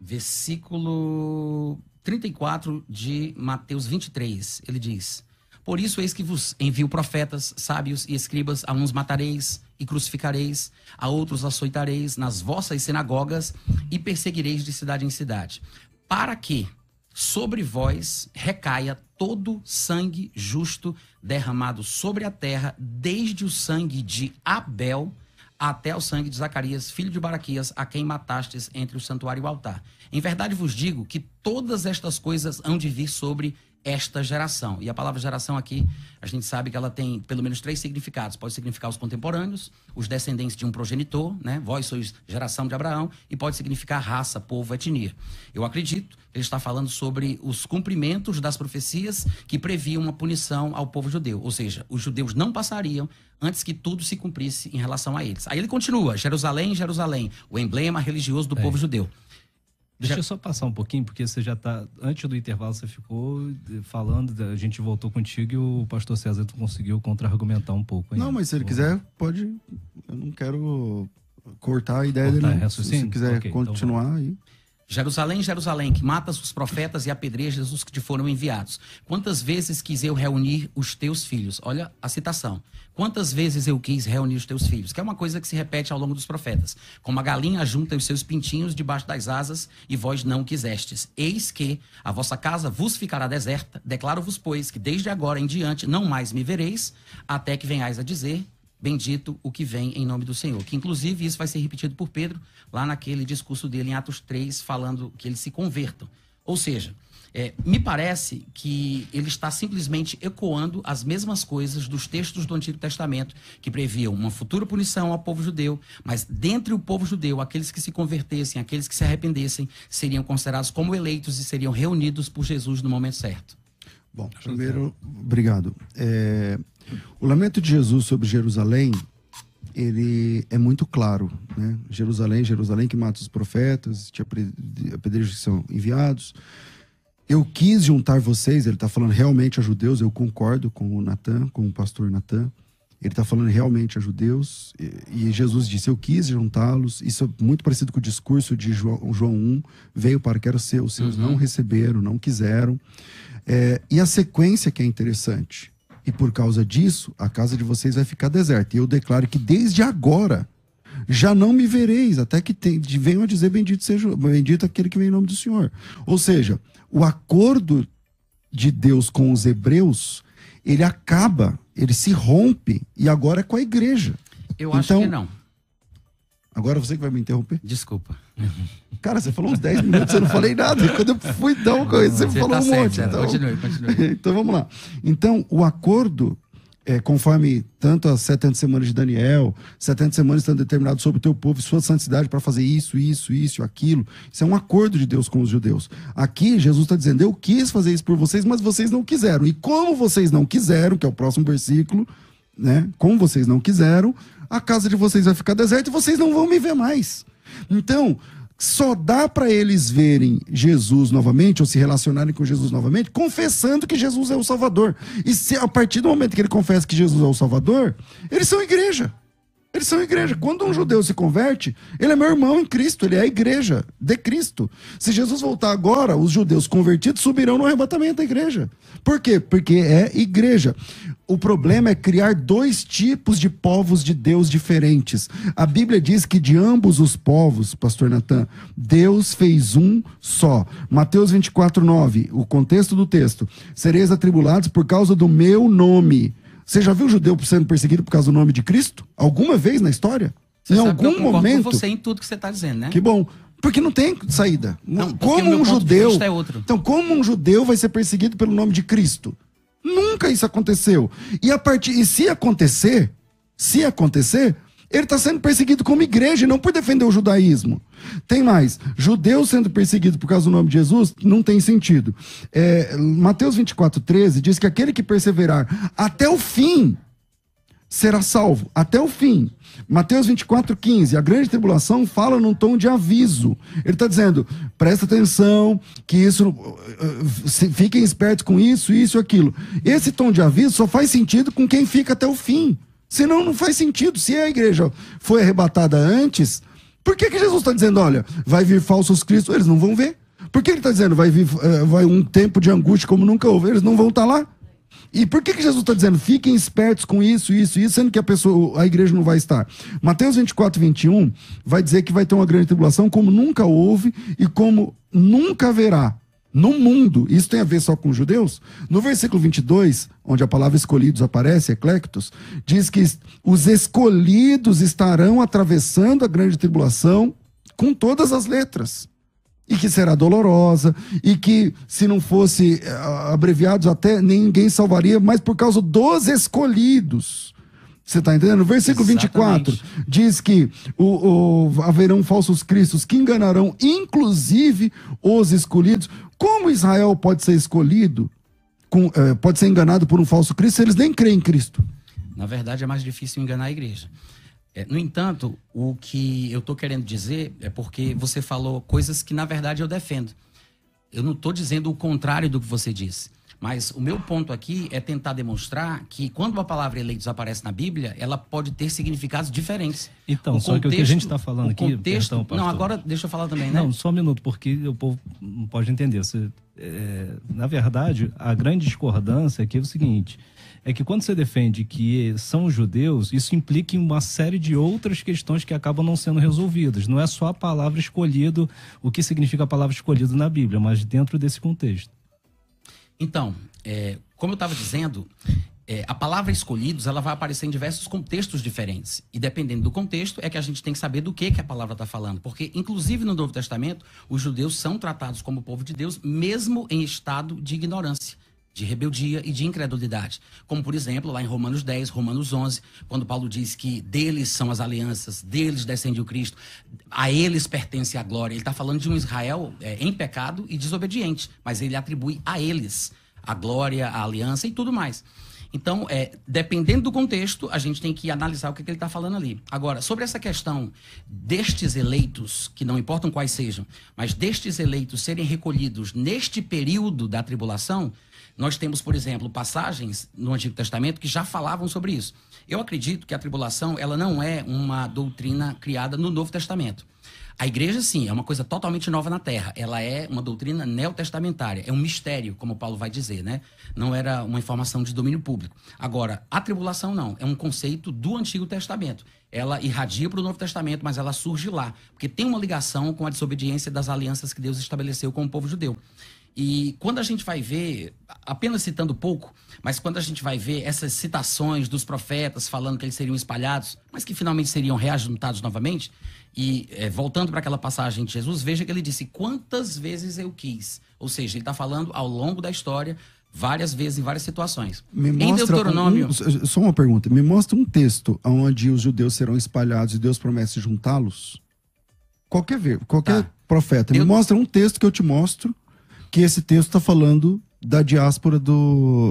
versículo 34 de Mateus 23, ele diz: por isso eis que vos envio profetas, sábios e escribas, a uns matareis e crucificareis, a outros açoitareis nas vossas sinagogas e perseguireis de cidade em cidade, para que sobre vós recaia todo sangue justo derramado sobre a terra, desde o sangue de Abel até o sangue de Zacarias, filho de Baraquias, a quem matastes entre o santuário e o altar. Em verdade vos digo que todas estas coisas hão de vir sobre esta geração. E a palavra geração aqui, a gente sabe que ela tem pelo menos 3 significados. Pode significar os contemporâneos, os descendentes de um progenitor, né? Vós sois geração de Abraão, e pode significar raça, povo, etnia. Eu acredito que ele está falando sobre os cumprimentos das profecias que previam uma punição ao povo judeu. Ou seja, os judeus não passariam antes que tudo se cumprisse em relação a eles. Aí ele continua: Jerusalém, Jerusalém, o emblema religioso do povo judeu. Deixa eu só passar um pouquinho, porque você já está... Antes do intervalo você ficou falando, a gente voltou contigo e o pastor César conseguiu contra-argumentar um pouco. Ainda. Não, mas se ele quiser, pode... Eu não quero cortar a ideia dele. Se você quiser continuar então aí... Jerusalém, Jerusalém, que matas os profetas e apedrejas os que te foram enviados. Quantas vezes quis eu reunir os teus filhos? Olha a citação. Quantas vezes eu quis reunir os teus filhos? Que é uma coisa que se repete ao longo dos profetas. Como a galinha junta os seus pintinhos debaixo das asas, e vós não quisestes. Eis que a vossa casa vos ficará deserta. Declaro-vos, pois, que desde agora em diante não mais me vereis, até que venhais a dizer: bendito o que vem em nome do Senhor. Que inclusive isso vai ser repetido por Pedro lá naquele discurso dele em Atos 3, falando que eles se convertam. Ou seja, me parece que ele está simplesmente ecoando as mesmas coisas dos textos do Antigo Testamento, que previam uma futura punição ao povo judeu, mas dentre o povo judeu, aqueles que se convertessem, aqueles que se arrependessem, seriam considerados como eleitos e seriam reunidos por Jesus no momento certo. Bom, primeiro, obrigado. O lamento de Jesus sobre Jerusalém, ele é muito claro, né? Jerusalém, Jerusalém que mata os profetas, te apedrejos que são enviados. Eu quis juntar vocês, ele está falando realmente a judeus, eu concordo com o Nathan, com o pastor Nathan. Ele está falando realmente a judeus, e Jesus disse: eu quis juntá-los. Isso é muito parecido com o discurso de João 1, veio para que era seu, os seus não receberam, não quiseram. E a sequência que é interessante. E por causa disso, a casa de vocês vai ficar deserta. E eu declaro que desde agora já não me vereis, até que venham a dizer: bendito aquele que vem em nome do Senhor. Ou seja, o acordo de Deus com os hebreus, ele acaba ele se rompe e agora é com a igreja. Eu acho Então, que não. Agora você que vai me interromper? Desculpa. Cara, você falou uns 10 minutos, eu não falei nada. E quando eu fui dar uma coisa, você falou tá um certo, monte. certo. Então... Continue. Então vamos lá. Então, o acordo, conforme tanto as 70 semanas de Daniel, 70 semanas estão determinadas sobre o teu povo e sua santidade para fazer isso, aquilo. Isso é um acordo de Deus com os judeus. Aqui, Jesus está dizendo, eu quis fazer isso por vocês, mas vocês não quiseram. E como vocês não quiseram, que é o próximo versículo, né? Como vocês não quiseram, a casa de vocês vai ficar deserta e vocês não vão me ver mais. Então, só dá para eles verem Jesus novamente, ou se relacionarem com Jesus novamente, confessando que Jesus é o Salvador. E se a partir do momento que ele confessa que Jesus é o Salvador, eles são igreja. Eles são igreja. Quando um judeu se converte, ele é meu irmão em Cristo, ele é a igreja de Cristo. Se Jesus voltar agora, os judeus convertidos subirão no arrebatamento da igreja. Por quê? Porque é igreja. O problema é criar dois tipos de povos de Deus diferentes. A Bíblia diz que de ambos os povos, pastor Natan, Deus fez um só. Mateus 24:9, o contexto do texto. Sereis atribulados por causa do meu nome. Você já viu o judeu sendo perseguido por causa do nome de Cristo? Alguma vez na história? Você em sabe algum que eu concordo momento? com você em tudo que você está dizendo, né? Que bom. Porque não tem saída. Não, porque como o meu um ponto de judeu. vista é outro. Então, como um judeu vai ser perseguido pelo nome de Cristo? Nunca isso aconteceu. E se acontecer, ele está sendo perseguido como igreja e não por defender o judaísmo. Tem mais. Judeus sendo perseguidos por causa do nome de Jesus não tem sentido. Mateus 24:13 diz que aquele que perseverar até o fim será salvo. Até o fim. Mateus 24:15, a grande tribulação fala num tom de aviso. Ele está dizendo, presta atenção, que isso, fiquem espertos com isso, aquilo. Esse tom de aviso só faz sentido com quem fica até o fim. Senão não faz sentido. Se a igreja foi arrebatada antes, por que Jesus está dizendo, olha, vai vir falsos cristos? Eles não vão ver. Por que ele está dizendo, vai um tempo de angústia como nunca houve? Eles não vão estar lá. E por que Jesus está dizendo, fiquem espertos com isso, sendo que a igreja não vai estar? Mateus 24:21 vai dizer que vai ter uma grande tribulação como nunca houve e como nunca haverá no mundo. Isso tem a ver só com os judeus? No versículo 22, onde a palavra escolhidos aparece, eclectos, diz que os escolhidos estarão atravessando a grande tribulação com todas as letras. E que será dolorosa, e que se não fosse abreviados até ninguém salvaria, mas por causa dos escolhidos. Você está entendendo? Versículo 24 diz que haverão falsos cristos que enganarão inclusive os escolhidos. Como Israel pode ser escolhido, pode ser enganado por um falso Cristo se eles nem creem em Cristo? Na verdade é mais difícil enganar a igreja. No entanto, o que eu estou querendo dizer é porque você falou coisas que, na verdade, eu defendo. Eu não estou dizendo o contrário do que você disse. Mas o meu ponto aqui é tentar demonstrar que, quando a palavra eleitos aparece na Bíblia, ela pode ter significados diferentes. Então, só que o que a gente está falando aqui... Perdão, não, agora deixa eu falar também, né? Não, só um minuto, porque o povo não pode entender. Na verdade, a grande discordância aqui é o seguinte... É que quando você defende que são judeus, isso implica em uma série de outras questões que acabam não sendo resolvidas. Não é só a palavra escolhido, o que significa a palavra escolhido na Bíblia, mas dentro desse contexto. Então, como eu estava dizendo, a palavra escolhidos ela vai aparecer em diversos contextos diferentes. E dependendo do contexto, é que a gente tem que saber do que a palavra está falando. Porque, inclusive no Novo Testamento, os judeus são tratados como povo de Deus, mesmo em estado de ignorância, de rebeldia e de incredulidade. Como, por exemplo, lá em Romanos 10, Romanos 11, quando Paulo diz que deles são as alianças, deles descende o Cristo, a eles pertence a glória. Ele está falando de um Israel em pecado e desobediente, mas ele atribui a eles a glória, a aliança e tudo mais. Então, dependendo do contexto, a gente tem que analisar o que ele está falando ali. Agora, sobre essa questão destes eleitos, que não importam quais sejam, mas destes eleitos serem recolhidos neste período da tribulação, nós temos, por exemplo, passagens no Antigo Testamento que já falavam sobre isso. Eu acredito que a tribulação ela não é uma doutrina criada no Novo Testamento. A igreja, sim, é uma coisa totalmente nova na Terra. Ela é uma doutrina neotestamentária. É um mistério, como Paulo vai dizer, né? Não era uma informação de domínio público. Agora, a tribulação não. É um conceito do Antigo Testamento. Ela irradia para o Novo Testamento, mas ela surge lá. Porque tem uma ligação com a desobediência das alianças que Deus estabeleceu com o povo judeu. E quando a gente vai ver, apenas citando pouco, mas quando a gente vai ver essas citações dos profetas falando que eles seriam espalhados, mas que finalmente seriam reajuntados novamente, e voltando para aquela passagem de Jesus, veja que ele disse, quantas vezes eu quis. Ou seja, ele está falando ao longo da história, várias vezes, em várias situações. Em Deuteronômio... Só uma pergunta. Me mostra um texto onde os judeus serão espalhados e Deus promete juntá-los. Qualquer profeta. Me mostra um texto que eu te mostro que esse texto está falando da diáspora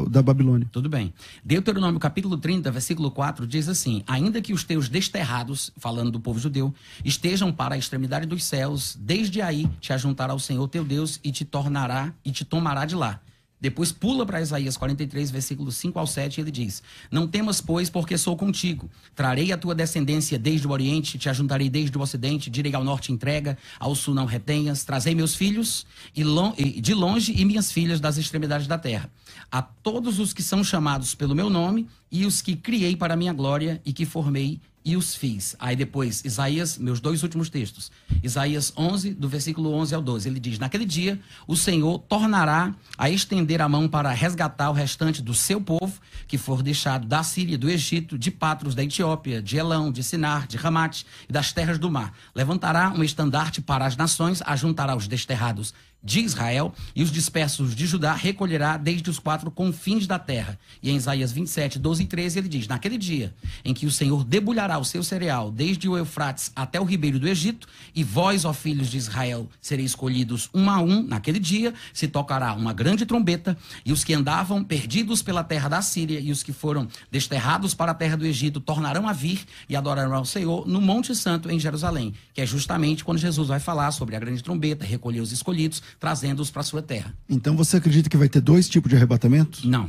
da Babilônia. Tudo bem. Deuteronômio capítulo 30, versículo 4, diz assim, ainda que os teus desterrados, falando do povo judeu, estejam para a extremidade dos céus, desde aí te ajuntará o Senhor teu Deus e te tomará de lá. Depois pula para Isaías 43, versículos 5 ao 7, e ele diz, não temas, pois, porque sou contigo. Trarei a tua descendência desde o oriente, te ajuntarei desde o ocidente, direi ao norte entrega, ao sul não retenhas. Trazei meus filhos de longe e minhas filhas das extremidades da terra. A todos os que são chamados pelo meu nome e os que criei para a minha glória e que formei e os fiz. Aí depois, Isaías, meus dois últimos textos. Isaías 11, do versículo 11 ao 12. Ele diz, naquele dia, o Senhor tornará a estender a mão para resgatar o restante do seu povo, que for deixado da Síria, do Egito, de Patros, da Etiópia, de Elão, de Sinar, de Ramate e das terras do mar. Levantará um estandarte para as nações, ajuntará os desterrados de Israel e os dispersos de Judá recolherá desde os 4 confins da terra. E em Isaías 27, 12 e 13 ele diz, naquele dia em que o Senhor debulhará o seu cereal desde o Eufrates até o ribeiro do Egito, e vós, ó filhos de Israel, sereis escolhidos um a um, naquele dia se tocará uma grande trombeta, e os que andavam perdidos pela terra da Síria e os que foram desterrados para a terra do Egito tornarão a vir e adorarão ao Senhor no Monte Santo em Jerusalém, que é justamente quando Jesus vai falar sobre a grande trombeta, recolher os escolhidos, trazendo-os para a sua terra. Então você acredita que vai ter 2 tipos de arrebatamento? Não.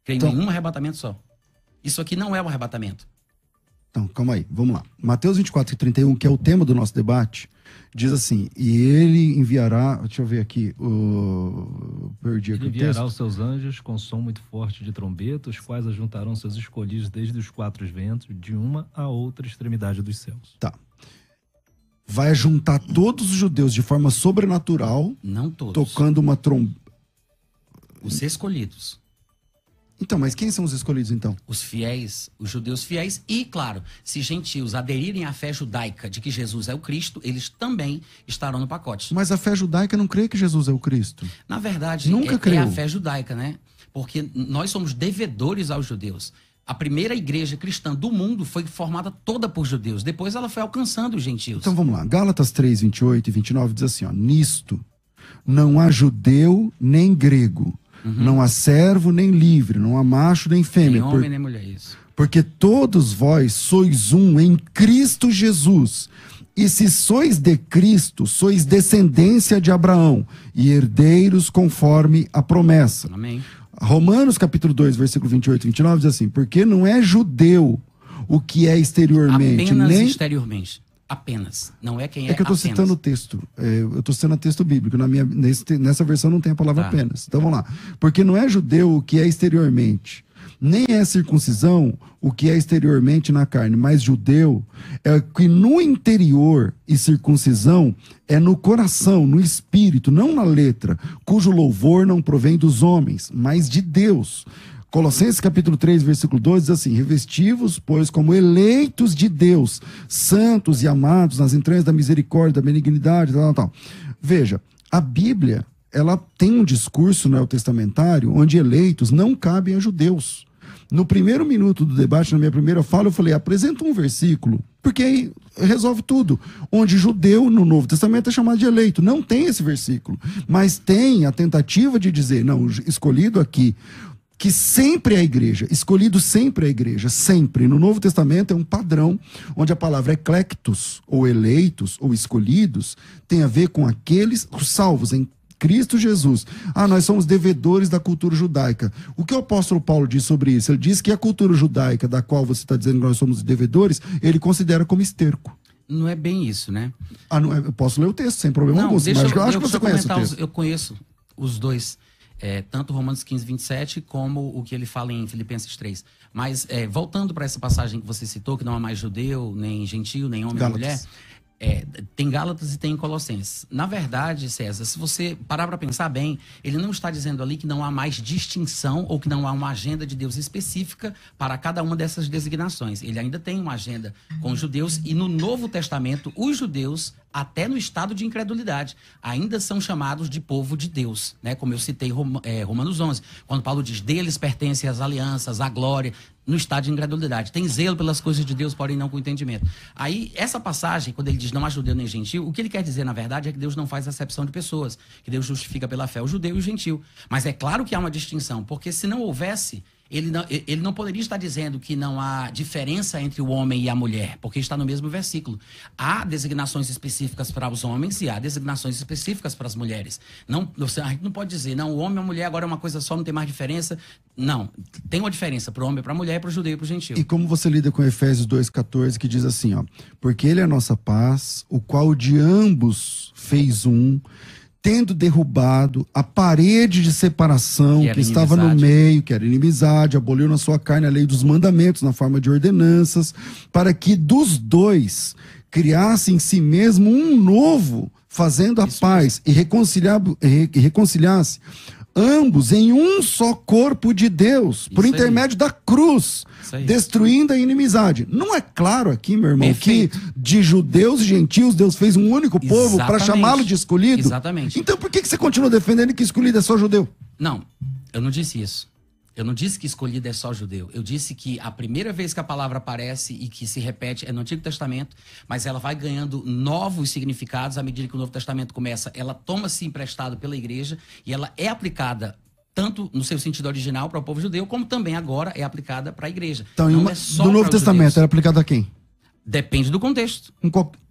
Creio em um arrebatamento só. Isso aqui não é um arrebatamento. Então, calma aí, vamos lá. Mateus 24 e 31, que é o tema do nosso debate, diz assim, e ele enviará, deixa eu ver aqui, perdi aqui o texto. Ele enviará os seus anjos com som muito forte de trombeta, os quais ajuntarão seus escolhidos desde os 4 ventos, de uma a outra extremidade dos céus. Tá. Vai juntar todos os judeus de forma sobrenatural. Não todos. Tocando uma trombeta. Os escolhidos. Então, mas quem são os escolhidos, então? Os fiéis, os judeus fiéis. E, claro, se gentios aderirem à fé judaica de que Jesus é o Cristo, eles também estarão no pacote. Mas a fé judaica não crê que Jesus é o Cristo. Na verdade, nunca é a fé judaica, né? Porque nós somos devedores aos judeus. A primeira igreja cristã do mundo foi formada toda por judeus. Depois ela foi alcançando os gentios. Então vamos lá. Gálatas 3, 28 e 29 diz assim, ó. Nisto não há judeu nem grego. Não há servo nem livre. Não há macho nem fêmea. Nem homem nem mulher, isso. Porque todos vós sois um em Cristo Jesus. E se sois de Cristo, sois descendência de Abraão e herdeiros conforme a promessa. Amém. Romanos capítulo 2, versículo 28 e 29 diz assim, porque não é judeu o que é exteriormente. Apenas nem exteriormente. Apenas. Não é quem é. É que eu estou citando o texto. Eu estou citando o texto bíblico. Nessa versão não tem a palavra apenas. Então vamos lá. Porque não é judeu o que é exteriormente. Nem é circuncisão o que é exteriormente na carne, mas judeu é que no interior, e circuncisão é no coração, no espírito, não na letra, cujo louvor não provém dos homens, mas de Deus. Colossenses capítulo 3, versículo 12 diz assim, revesti-vos, pois, como eleitos de Deus, santos e amados nas entranhas da misericórdia, da benignidade, tal. Veja, a Bíblia, ela tem um discurso neotestamentário onde eleitos não cabem a judeus. No primeiro minuto do debate, na minha primeira fala, eu falei, apresenta um versículo, porque aí resolve tudo. Onde judeu no Novo Testamento é chamado de eleito. Não tem esse versículo, mas tem a tentativa de dizer, não, escolhido aqui, que sempre é a igreja, escolhido sempre é a igreja, sempre. No Novo Testamento é um padrão, onde a palavra eclectos, ou eleitos, ou escolhidos, tem a ver com aqueles salvos em Cristo Jesus. Nós somos devedores da cultura judaica. O que o apóstolo Paulo diz sobre isso? Ele diz que a cultura judaica, da qual você está dizendo que nós somos devedores, ele considera como esterco. Não é bem isso, né? Não é, eu posso ler o texto, sem problema algum. Mas eu acho que você conhece o texto. Eu conheço os dois. Tanto Romanos 15, 27, como o que ele fala em Filipenses 3. Mas, voltando para essa passagem que você citou, que não há mais judeu, nem gentio, nem homem, nem mulher, Tem Gálatas e tem Colossenses. Na verdade, César, se você parar para pensar bem, ele não está dizendo ali que não há mais distinção ou que não há uma agenda de Deus específica para cada uma dessas designações. Ele ainda tem uma agenda com os judeus e no Novo Testamento, os judeus, até no estado de incredulidade, ainda são chamados de povo de Deus, né? Como eu citei Romanos 11, quando Paulo diz, deles pertencem as alianças, a glória, no estado de incredulidade. Tem zelo pelas coisas de Deus, porém não com entendimento. Aí, essa passagem, quando ele diz não há judeu nem gentil, o que ele quer dizer, na verdade, é que Deus não faz acepção de pessoas, que Deus justifica pela fé o judeu e o gentil. Mas é claro que há uma distinção, porque se não houvesse, ele não poderia estar dizendo que não há diferença entre o homem e a mulher, porque está no mesmo versículo. Há designações específicas para os homens e há designações específicas para as mulheres. A gente não pode dizer, não, o homem e a mulher agora é uma coisa só, não tem mais diferença. Não, tem uma diferença para o homem, para a mulher, para o judeu e para o gentil. E como você lida com Efésios 2,14, que diz assim, ó, porque ele é a nossa paz, o qual de ambos fez um, tendo derrubado a parede de separação que estava no meio, que era inimizade, aboliu na sua carne a lei dos mandamentos na forma de ordenanças, para que dos dois criasse em si mesmo um novo, fazendo a paz e reconciliasse ambos em um só corpo de Deus, por intermédio da cruz, destruindo a inimizade. Não é claro aqui, meu irmão, que de judeus e gentios Deus fez um único povo para chamá-lo de escolhido? Exatamente. Então por que você continua defendendo que escolhido é só judeu? Não, eu não disse isso. Eu não disse que escolhido é só judeu. Eu disse que a primeira vez que a palavra aparece e que se repete é no Antigo Testamento, mas ela vai ganhando novos significados à medida que o Novo Testamento começa. Ela toma-se emprestado pela igreja e ela é aplicada tanto no seu sentido original para o povo judeu, como também agora é aplicada para a igreja. Então, no Novo Testamento era aplicada a quem? Depende do contexto.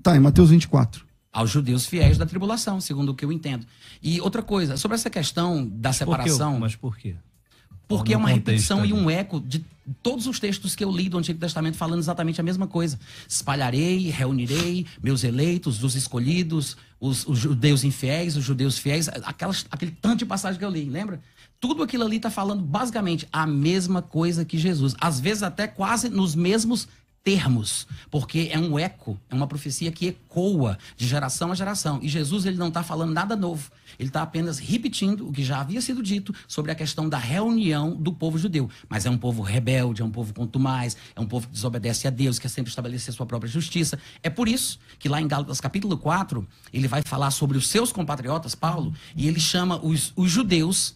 Tá, em Mateus 24. Aos judeus fiéis da tribulação, segundo o que eu entendo. E outra coisa, sobre essa questão da separação... Mas por quê? Porque é uma repetição e um eco de todos os textos que eu li do Antigo Testamento falando exatamente a mesma coisa. Espalharei, reunirei meus eleitos, os escolhidos, os judeus infiéis, os judeus fiéis, aquele tanto de passagem que eu li, lembra? Tudo aquilo ali está falando basicamente a mesma coisa que Jesus. Às vezes até quase nos mesmos termos, porque é um eco, é uma profecia que ecoa de geração a geração. E Jesus, ele não está falando nada novo. Ele está apenas repetindo o que já havia sido dito sobre a questão da reunião do povo judeu. Mas é um povo rebelde, é um povo contumaz, é um povo que desobedece a Deus, que quer sempre estabelecer sua própria justiça. É por isso que lá em Gálatas capítulo 4, ele vai falar sobre os seus compatriotas, Paulo, e ele chama os judeus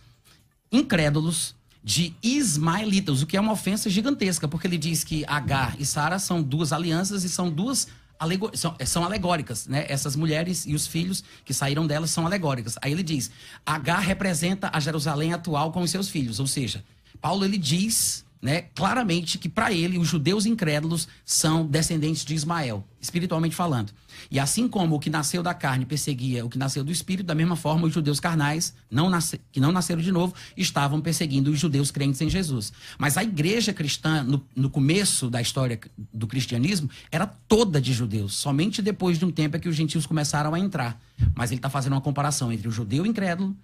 incrédulos de ismaelitas, o que é uma ofensa gigantesca, porque ele diz que Agar e Sara são duas alianças e são duas são alegóricas, né? Essas mulheres e os filhos que saíram delas são alegóricas. Aí ele diz, Agar representa a Jerusalém atual com os seus filhos, ou seja, Paulo ele diz, né, claramente que para ele os judeus incrédulos são descendentes de Ismael, espiritualmente falando. E assim como o que nasceu da carne perseguia o que nasceu do espírito, da mesma forma os judeus carnais, que não nasceram de novo, estavam perseguindo os judeus crentes em Jesus. Mas a igreja cristã, no começo da história do cristianismo, era toda de judeus. Somente depois de um tempo é que os gentios começaram a entrar. Mas ele está fazendo uma comparação entre o judeu incrédulo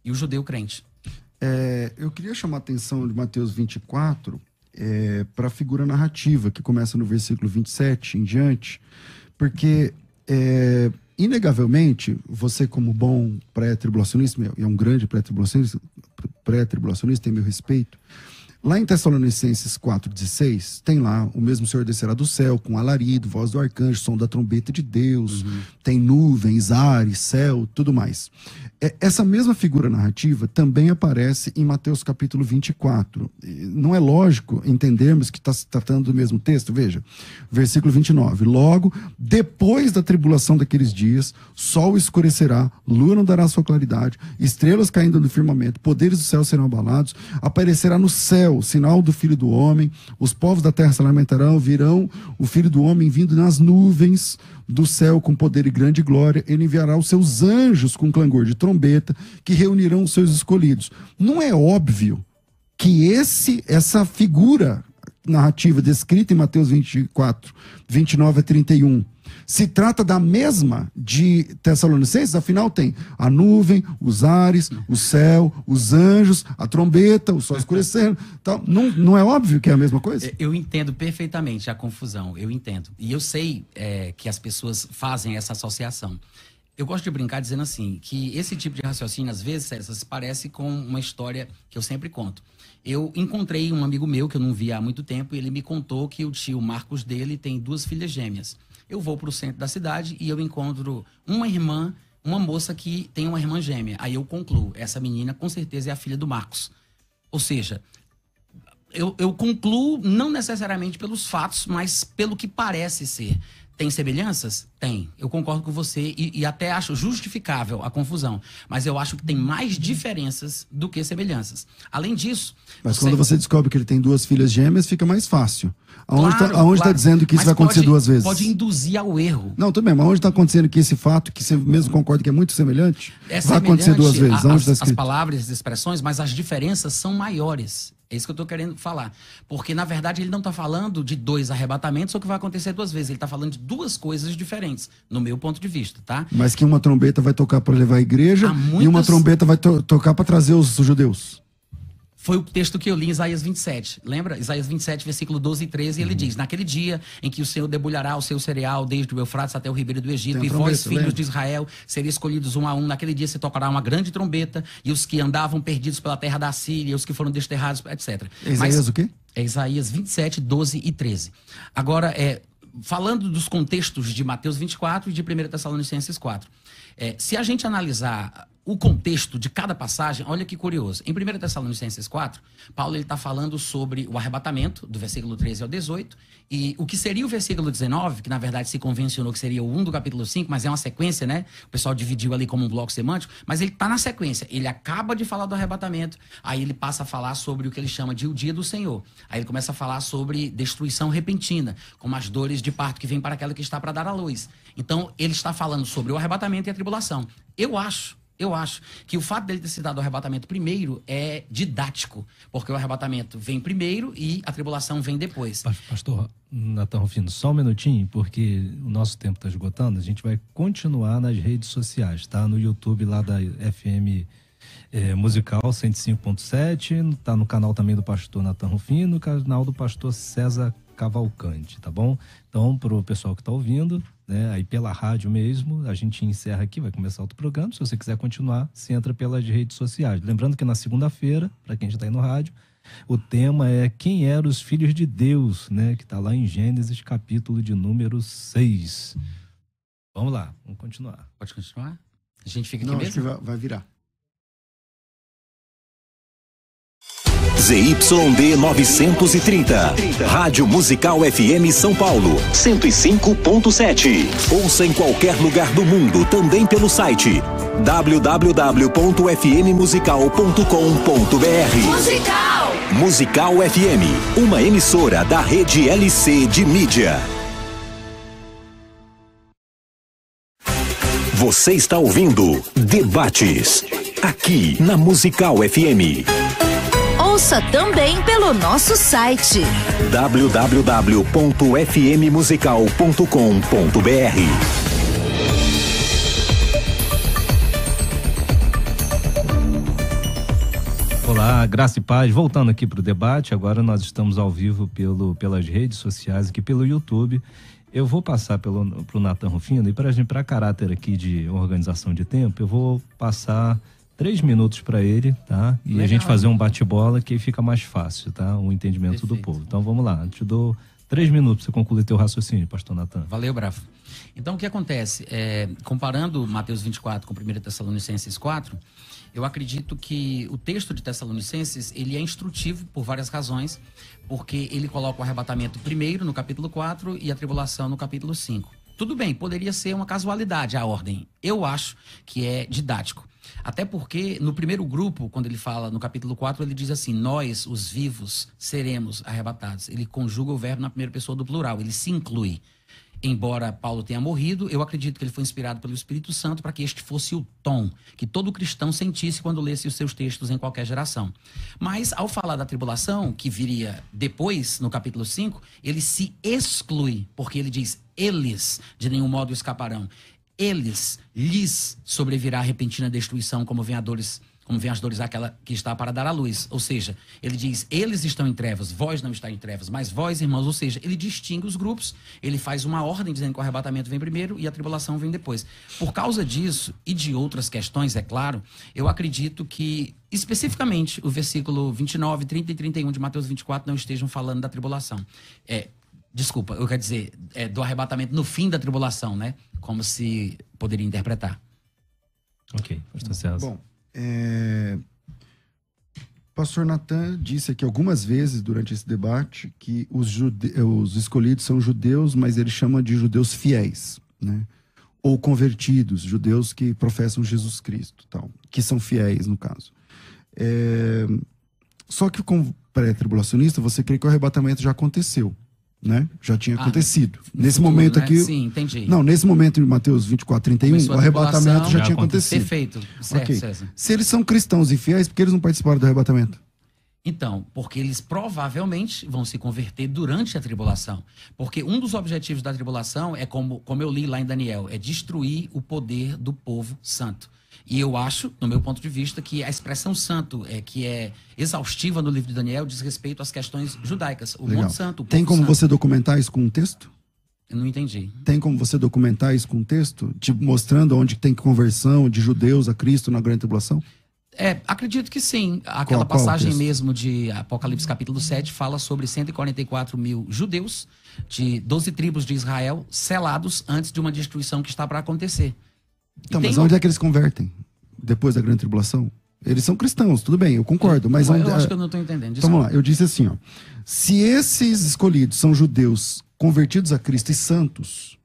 e o judeu crente. Eu queria chamar a atenção de Mateus 24 para a figura narrativa, que começa no versículo 27 em diante, porque, inegavelmente, você como bom pré-tribulacionista, e é um grande pré-tribulacionista, tem meu respeito, lá em Tessalonicenses 4,16, tem lá, o mesmo Senhor descerá do céu, com alarido, voz do arcanjo, som da trombeta de Deus, tem nuvens, ares, céu, tudo mais. Essa mesma figura narrativa também aparece em Mateus capítulo 24. Não é lógico entendermos que está se tratando do mesmo texto? Veja, versículo 29. Logo, depois da tribulação daqueles dias, sol escurecerá, lua não dará sua claridade, estrelas caindo no firmamento, poderes do céu serão abalados, aparecerá no céu o sinal do Filho do Homem, os povos da terra se lamentarão, virão o Filho do Homem vindo nas nuvens do céu com poder e grande glória, ele enviará os seus anjos com clangor de trombeta, que reunirão os seus escolhidos. Não é óbvio que essa figura narrativa descrita em Mateus 24, 29 a 31, se trata da mesma de Tessalonicenses, afinal tem a nuvem, os ares, o céu, os anjos, a trombeta, o sol escurecendo. Então, não é óbvio que é a mesma coisa? Eu entendo perfeitamente a confusão, eu entendo. E eu sei que as pessoas fazem essa associação. Eu gosto de brincar dizendo assim, que esse tipo de raciocínio, às vezes, César, se parece com uma história que eu sempre conto. Eu encontrei um amigo meu que eu não via há muito tempo e ele me contou que o tio Marcos dele tem 2 filhas gêmeas. Eu vou para o centro da cidade e eu encontro uma irmã, uma moça que tem uma irmã gêmea. Aí eu concluo, essa menina com certeza é a filha do Marcos. Ou seja, eu concluo não necessariamente pelos fatos, mas pelo que parece ser. Tem semelhanças? Tem. Eu concordo com você e até acho justificável a confusão. Mas eu acho que tem mais diferenças do que semelhanças. Além disso... Mas quando você descobre que ele tem 2 filhas gêmeas, fica mais fácil. Aonde Claro, está dizendo que isso vai acontecer 2 vezes? Pode induzir ao erro. Não, tudo bem, mas onde está acontecendo que esse fato, que você mesmo concorda que é muito semelhante, vai acontecer 2 vezes? Onde está escrito? As palavras, as expressões, mas as diferenças são maiores. É isso que eu estou querendo falar. Porque, na verdade, ele não está falando de 2 arrebatamentos ou que vai acontecer 2 vezes. Ele está falando de 2 coisas diferentes, no meu ponto de vista, tá? Mas que uma trombeta vai tocar para levar a igreja e uma trombeta vai tocar para trazer os judeus. Foi o texto que eu li em Isaías 27. Lembra? Isaías 27, versículo 12 e 13, ele diz: naquele dia em que o Senhor debulhará o seu cereal desde o Eufrates até o ribeiro do Egito, e vós, filhos de Israel, sereis escolhidos um a um. Naquele dia se tocará uma grande trombeta, e os que andavam perdidos pela terra da Síria, os que foram desterrados, etc. Isaías o quê? É Isaías 27, 12 e 13. Agora, falando dos contextos de Mateus 24 e de 1 Tessalonicenses 4, se a gente analisar o contexto de cada passagem, olha que curioso. Em 1 Tessalonicenses 4, Paulo está falando sobre o arrebatamento, do versículo 13 ao 18, e o que seria o versículo 19, que na verdade se convencionou que seria o 1 do capítulo 5, mas é uma sequência, né? O pessoal dividiu ali como um bloco semântico, mas ele está na sequência. Ele acaba de falar do arrebatamento, aí ele passa a falar sobre o que ele chama de o dia do Senhor. Aí ele começa a falar sobre destruição repentina, como as dores de parto que vem para aquela que está para dar à luz. Então, ele está falando sobre o arrebatamento e a tribulação. Eu acho que o fato dele ter citado o arrebatamento primeiro é didático, porque o arrebatamento vem primeiro e a tribulação vem depois. Pastor Natan Rufino, só um minutinho, porque o nosso tempo está esgotando. A gente vai continuar nas redes sociais, tá? No YouTube lá da FM Musical 105.7, tá no canal também do pastor Natan Rufino, no canal do pastor César Cavalcante, tá bom? Então, pro pessoal que tá ouvindo, né, aí pela rádio mesmo, a gente encerra aqui, vai começar outro programa. Se você quiser continuar, você entra pelas redes sociais. Lembrando que na segunda-feira, para quem já está aí no rádio, o tema é quem eram os filhos de Deus, né, que está lá em Gênesis, capítulo de número 6. Vamos lá, vamos continuar. Pode continuar? A gente fica aqui Não, mesmo? acho que vai virar. ZYD 930, Rádio Musical FM São Paulo, 105.7. Ouça em qualquer lugar do mundo, também pelo site www.fmmusical.com.br. Musical FM, uma emissora da rede LC de mídia. Você está ouvindo Debates, aqui na Musical FM. Ouça também pelo nosso site www.fmmusical.com.br. Olá, graça e paz. Voltando aqui para o debate, agora nós estamos ao vivo pelas redes sociais, aqui pelo YouTube. Eu vou passar para o Natan Rufino e para caráter aqui de organização de tempo, eu vou passar 3 minutos para ele, tá? E legal, a gente fazer um bate-bola que aí fica mais fácil, tá? Um entendimento do povo. Então vamos lá, eu te dou 3 minutos para você concluir teu raciocínio, pastor Natan. Valeu, Bravo. Então o que acontece? Comparando Mateus 24 com 1 Tessalonicenses 4, eu acredito que o texto de Tessalonicenses, ele é instrutivo por várias razões, porque ele coloca o arrebatamento primeiro no capítulo 4 e a tribulação no capítulo 5. Tudo bem, poderia ser uma casualidade a ordem. Eu acho que é didático. Até porque no primeiro grupo, quando ele fala no capítulo 4, ele diz assim: nós, os vivos, seremos arrebatados. Ele conjuga o verbo na primeira pessoa do plural, ele se inclui. embora Paulo tenha morrido, eu acredito que ele foi inspirado pelo Espírito Santo para que este fosse o tom que todo cristão sentisse quando lesse os seus textos em qualquer geração. Mas, ao falar da tribulação, que viria depois, no capítulo 5, ele se exclui, porque ele diz, eles de nenhum modo escaparão. Lhes sobrevirá a repentina destruição como vem as dores àquela que está para dar à luz. Ou seja, ele diz, eles estão em trevas, vós não estáis em trevas, mas vós, irmãos, ou seja, ele distingue os grupos, ele faz uma ordem dizendo que o arrebatamento vem primeiro e a tribulação vem depois. Por causa disso, e de outras questões, é claro, eu acredito que, especificamente, o versículo 29, 30 e 31 de Mateus 24 não estejam falando da tribulação. Desculpa, eu quero dizer, do arrebatamento no fim da tribulação, né? Como se poderia interpretar. Ok, pastor César. Bom, pastor Natan disse aqui algumas vezes durante esse debate que os escolhidos são judeus, mas ele chama de judeus fiéis, né? Ou convertidos, judeus que professam Jesus Cristo, tal, que são fiéis no caso. Só que como pré-tribulacionista, você crê que o arrebatamento já aconteceu, né? Já tinha acontecido. Nesse futuro, momento né? aqui... Sim, entendi. Não, nesse momento em Mateus 24, 31, o arrebatamento já tinha acontecido. Perfeito, certo, Okay. César. Se eles são cristãos e fiéis, por que eles não participaram do arrebatamento? Então, porque eles provavelmente vão se converter durante a tribulação. Porque um dos objetivos da tribulação é, como eu li lá em Daniel, é destruir o poder do povo santo. E eu acho, no meu ponto de vista, que a expressão santo, que é exaustiva no livro de Daniel, diz respeito às questões judaicas. O Legal. Monte Santo, o Tem povo como santo. você documentar isso com um texto? Eu não entendi. Tem como você documentar isso com um texto? Tipo, mostrando onde tem conversão de judeus a Cristo na grande tribulação? Acredito que sim. Aquela Qual passagem texto? mesmo de Apocalipse capítulo 7 fala sobre 144 mil judeus de 12 tribos de Israel selados antes de uma destruição que está para acontecer. Então, mas onde é que eles convertem? Depois da grande tribulação? Eles são cristãos, tudo bem, eu concordo. Mas eu onde... acho que eu não estou entendendo. Então, vamos lá, eu disse assim, ó. Se esses escolhidos são judeus convertidos a Cristo e santos,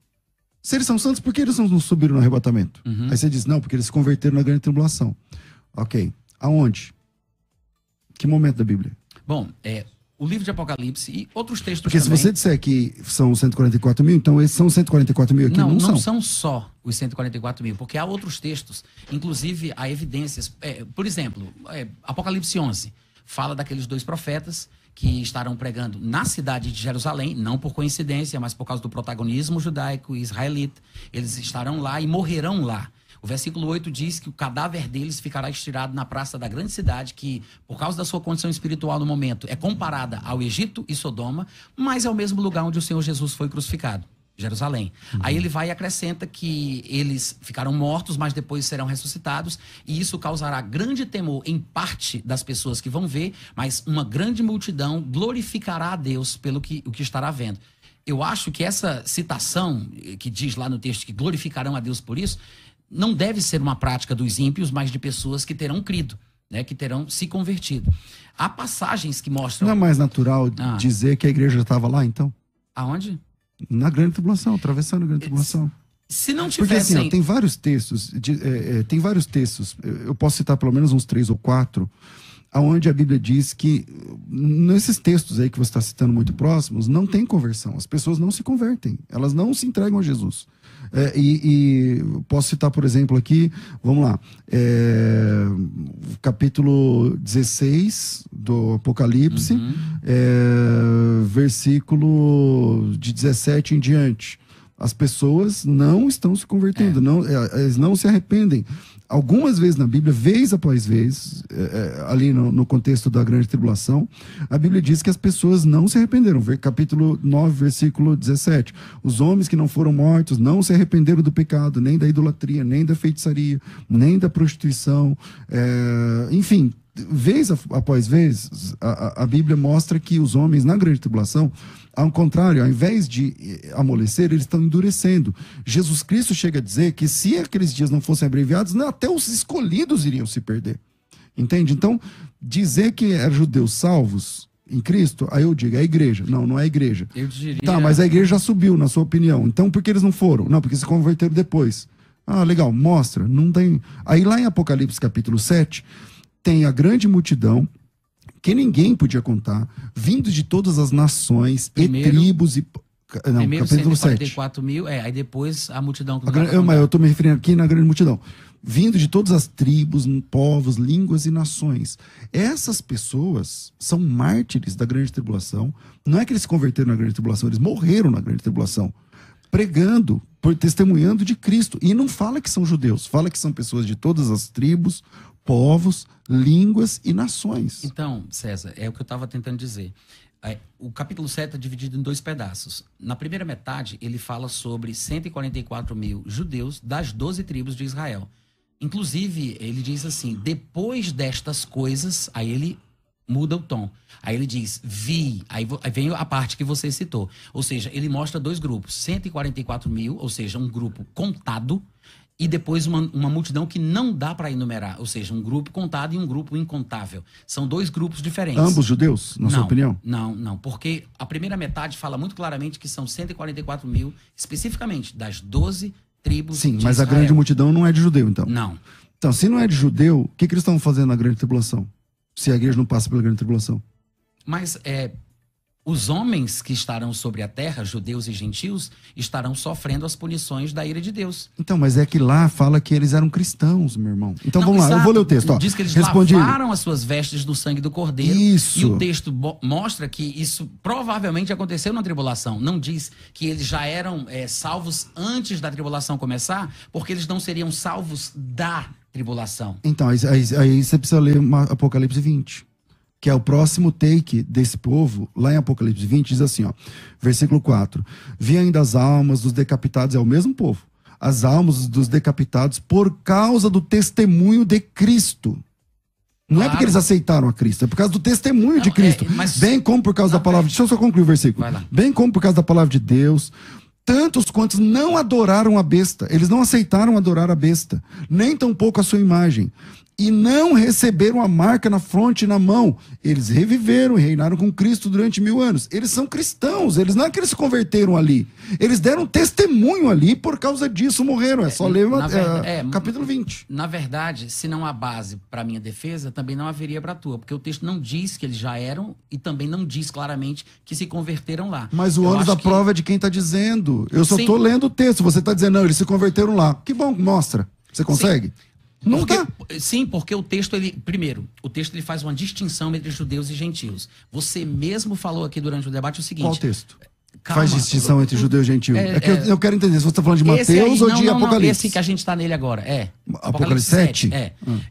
se eles são santos, por que eles não subiram no arrebatamento? Aí você diz, não, porque eles se converteram na grande tribulação. Ok. Aonde? Que momento da Bíblia? Bom, o livro de Apocalipse e outros textos Porque também... se você disser que são 144 mil, então esses são 144 mil aqui, não são. Não são só os 144 mil, porque há outros textos, inclusive há evidências. Por exemplo, Apocalipse 11 fala daqueles 2 profetas que estarão pregando na cidade de Jerusalém, não por coincidência, mas por causa do protagonismo judaico e israelita. Eles estarão lá e morrerão lá. O versículo 8 diz que o cadáver deles ficará estirado na praça da grande cidade, que, por causa da sua condição espiritual no momento, é comparada ao Egito e Sodoma, mas é o mesmo lugar onde o Senhor Jesus foi crucificado, Jerusalém. Aí ele vai e acrescenta que eles ficarão mortos, mas depois serão ressuscitados, e isso causará grande temor em parte das pessoas que vão ver, mas uma grande multidão glorificará a Deus pelo o que estará vendo. Eu acho que essa citação, que diz lá no texto que glorificarão a Deus por isso, não deve ser uma prática dos ímpios, mas de pessoas que terão crido, né, que terão se convertido. Há passagens que mostram... Não é mais natural dizer que a igreja já estava lá, então? Aonde? Na grande tribulação, atravessando a grande tribulação. Se não Porque tivessem... assim, ó, tem vários textos, eu posso citar pelo menos uns 3 ou 4, onde a Bíblia diz que, nesses textos aí que você está citando muito próximos, não tem conversão. As pessoas não se convertem, elas não se entregam a Jesus. E posso citar, por exemplo, aqui, vamos lá, capítulo 16 do Apocalipse, versículo de 17 em diante. As pessoas não estão se convertendo, eles não se arrependem. Algumas vezes na Bíblia, vez após vez, ali no contexto da grande tribulação, a Bíblia diz que as pessoas não se arrependeram. Capítulo 9, versículo 17. Os homens que não foram mortos não se arrependeram do pecado, nem da idolatria, nem da feitiçaria, nem da prostituição. Enfim, vez após vez, a Bíblia mostra que os homens na grande tribulação, ao contrário, ao invés de amolecer, eles estão endurecendo. Jesus Cristo chega a dizer que se aqueles dias não fossem abreviados, até os escolhidos iriam se perder. Entende? Então, dizer que eram judeus salvos em Cristo, aí eu digo, é a igreja. Não é a igreja. Eu diria... Tá, mas a igreja já subiu, na sua opinião. Então, por que eles não foram? Não, porque se converteram depois. Ah, legal, mostra. Não tem... Aí lá em Apocalipse capítulo 7, tem a grande multidão que ninguém podia contar, vindo de todas as nações e tribos. Não, Primeiro capítulo 7. 144 mil, aí depois a multidão. Que Mas eu estou me referindo aqui na grande multidão. Vindo de todas as tribos, povos, línguas e nações. Essas pessoas são mártires da grande tribulação. Não é que eles se converteram na grande tribulação, eles morreram na grande tribulação. Pregando, testemunhando de Cristo. E não fala que são judeus, fala que são pessoas de todas as tribos, povos, línguas e nações. Então, César, é o que eu estava tentando dizer. O capítulo 7 é dividido em 2 pedaços. Na primeira metade, ele fala sobre 144 mil judeus das 12 tribos de Israel. Inclusive, ele diz assim, depois destas coisas, aí ele muda o tom. Aí ele diz, aí vem a parte que você citou. Ou seja, ele mostra 2 grupos, 144 mil, ou seja, um grupo contado, e depois uma multidão que não dá para enumerar, ou seja, um grupo contado e um grupo incontável. São 2 grupos diferentes. Ambos judeus, na sua opinião? Não, porque a primeira metade fala muito claramente que são 144 mil, especificamente das 12 tribos de Israel. Sim, mas a grande multidão não é de judeu, então. Não. Então, se não é de judeu, o que eles estão fazendo na grande tribulação? Se a igreja não passa pela grande tribulação? Mas os homens que estarão sobre a terra, judeus e gentios, estarão sofrendo as punições da ira de Deus. Então, mas é que lá fala que eles eram cristãos, meu irmão. Então vamos lá, eu vou ler o texto. Ó. Diz que eles Respondi. lavaram as suas vestes no sangue do Cordeiro. Isso. E o texto mostra que isso provavelmente aconteceu na tribulação. Não diz que eles já eram salvos antes da tribulação começar, porque eles não seriam salvos da tribulação. Então, aí você precisa ler Apocalipse 20. Que é o próximo take desse povo, lá em Apocalipse 20, diz assim, ó, versículo 4. Vi ainda as almas dos decapitados, é o mesmo povo, as almas dos decapitados por causa do testemunho de Cristo. Não é porque eles aceitaram a Cristo, é por causa do testemunho de Cristo. Bem como por causa da palavra... Deixa eu só concluir o versículo. Vai lá. Bem como por causa da palavra de Deus... Tantos quantos não adoraram a besta, eles não aceitaram adorar a besta, nem tampouco a sua imagem, e não receberam a marca na fronte e na mão. Eles reviveram e reinaram com Cristo durante 1000 anos. Eles são cristãos, eles não é que eles se converteram ali. Eles deram testemunho ali e por causa disso morreram. É só ler capítulo 20. Na verdade, se não há base para a minha defesa, também não haveria para a tua, porque o texto não diz que eles já eram e também não diz claramente que se converteram lá. Mas o ônus da prova é de quem está dizendo. Eu só estou lendo o texto, você está dizendo, não, eles se converteram lá. Que bom, mostra. Você consegue? Sim. Não dá. Sim, porque o texto, o texto ele faz uma distinção entre judeus e gentios. Você mesmo falou aqui durante o debate o seguinte... Qual texto? Calma, faz distinção entre judeu e gentil. Eu quero entender se você está falando de Mateus Mateus ou de Apocalipse. Não, esse que a gente está nele agora. Apocalipse 7?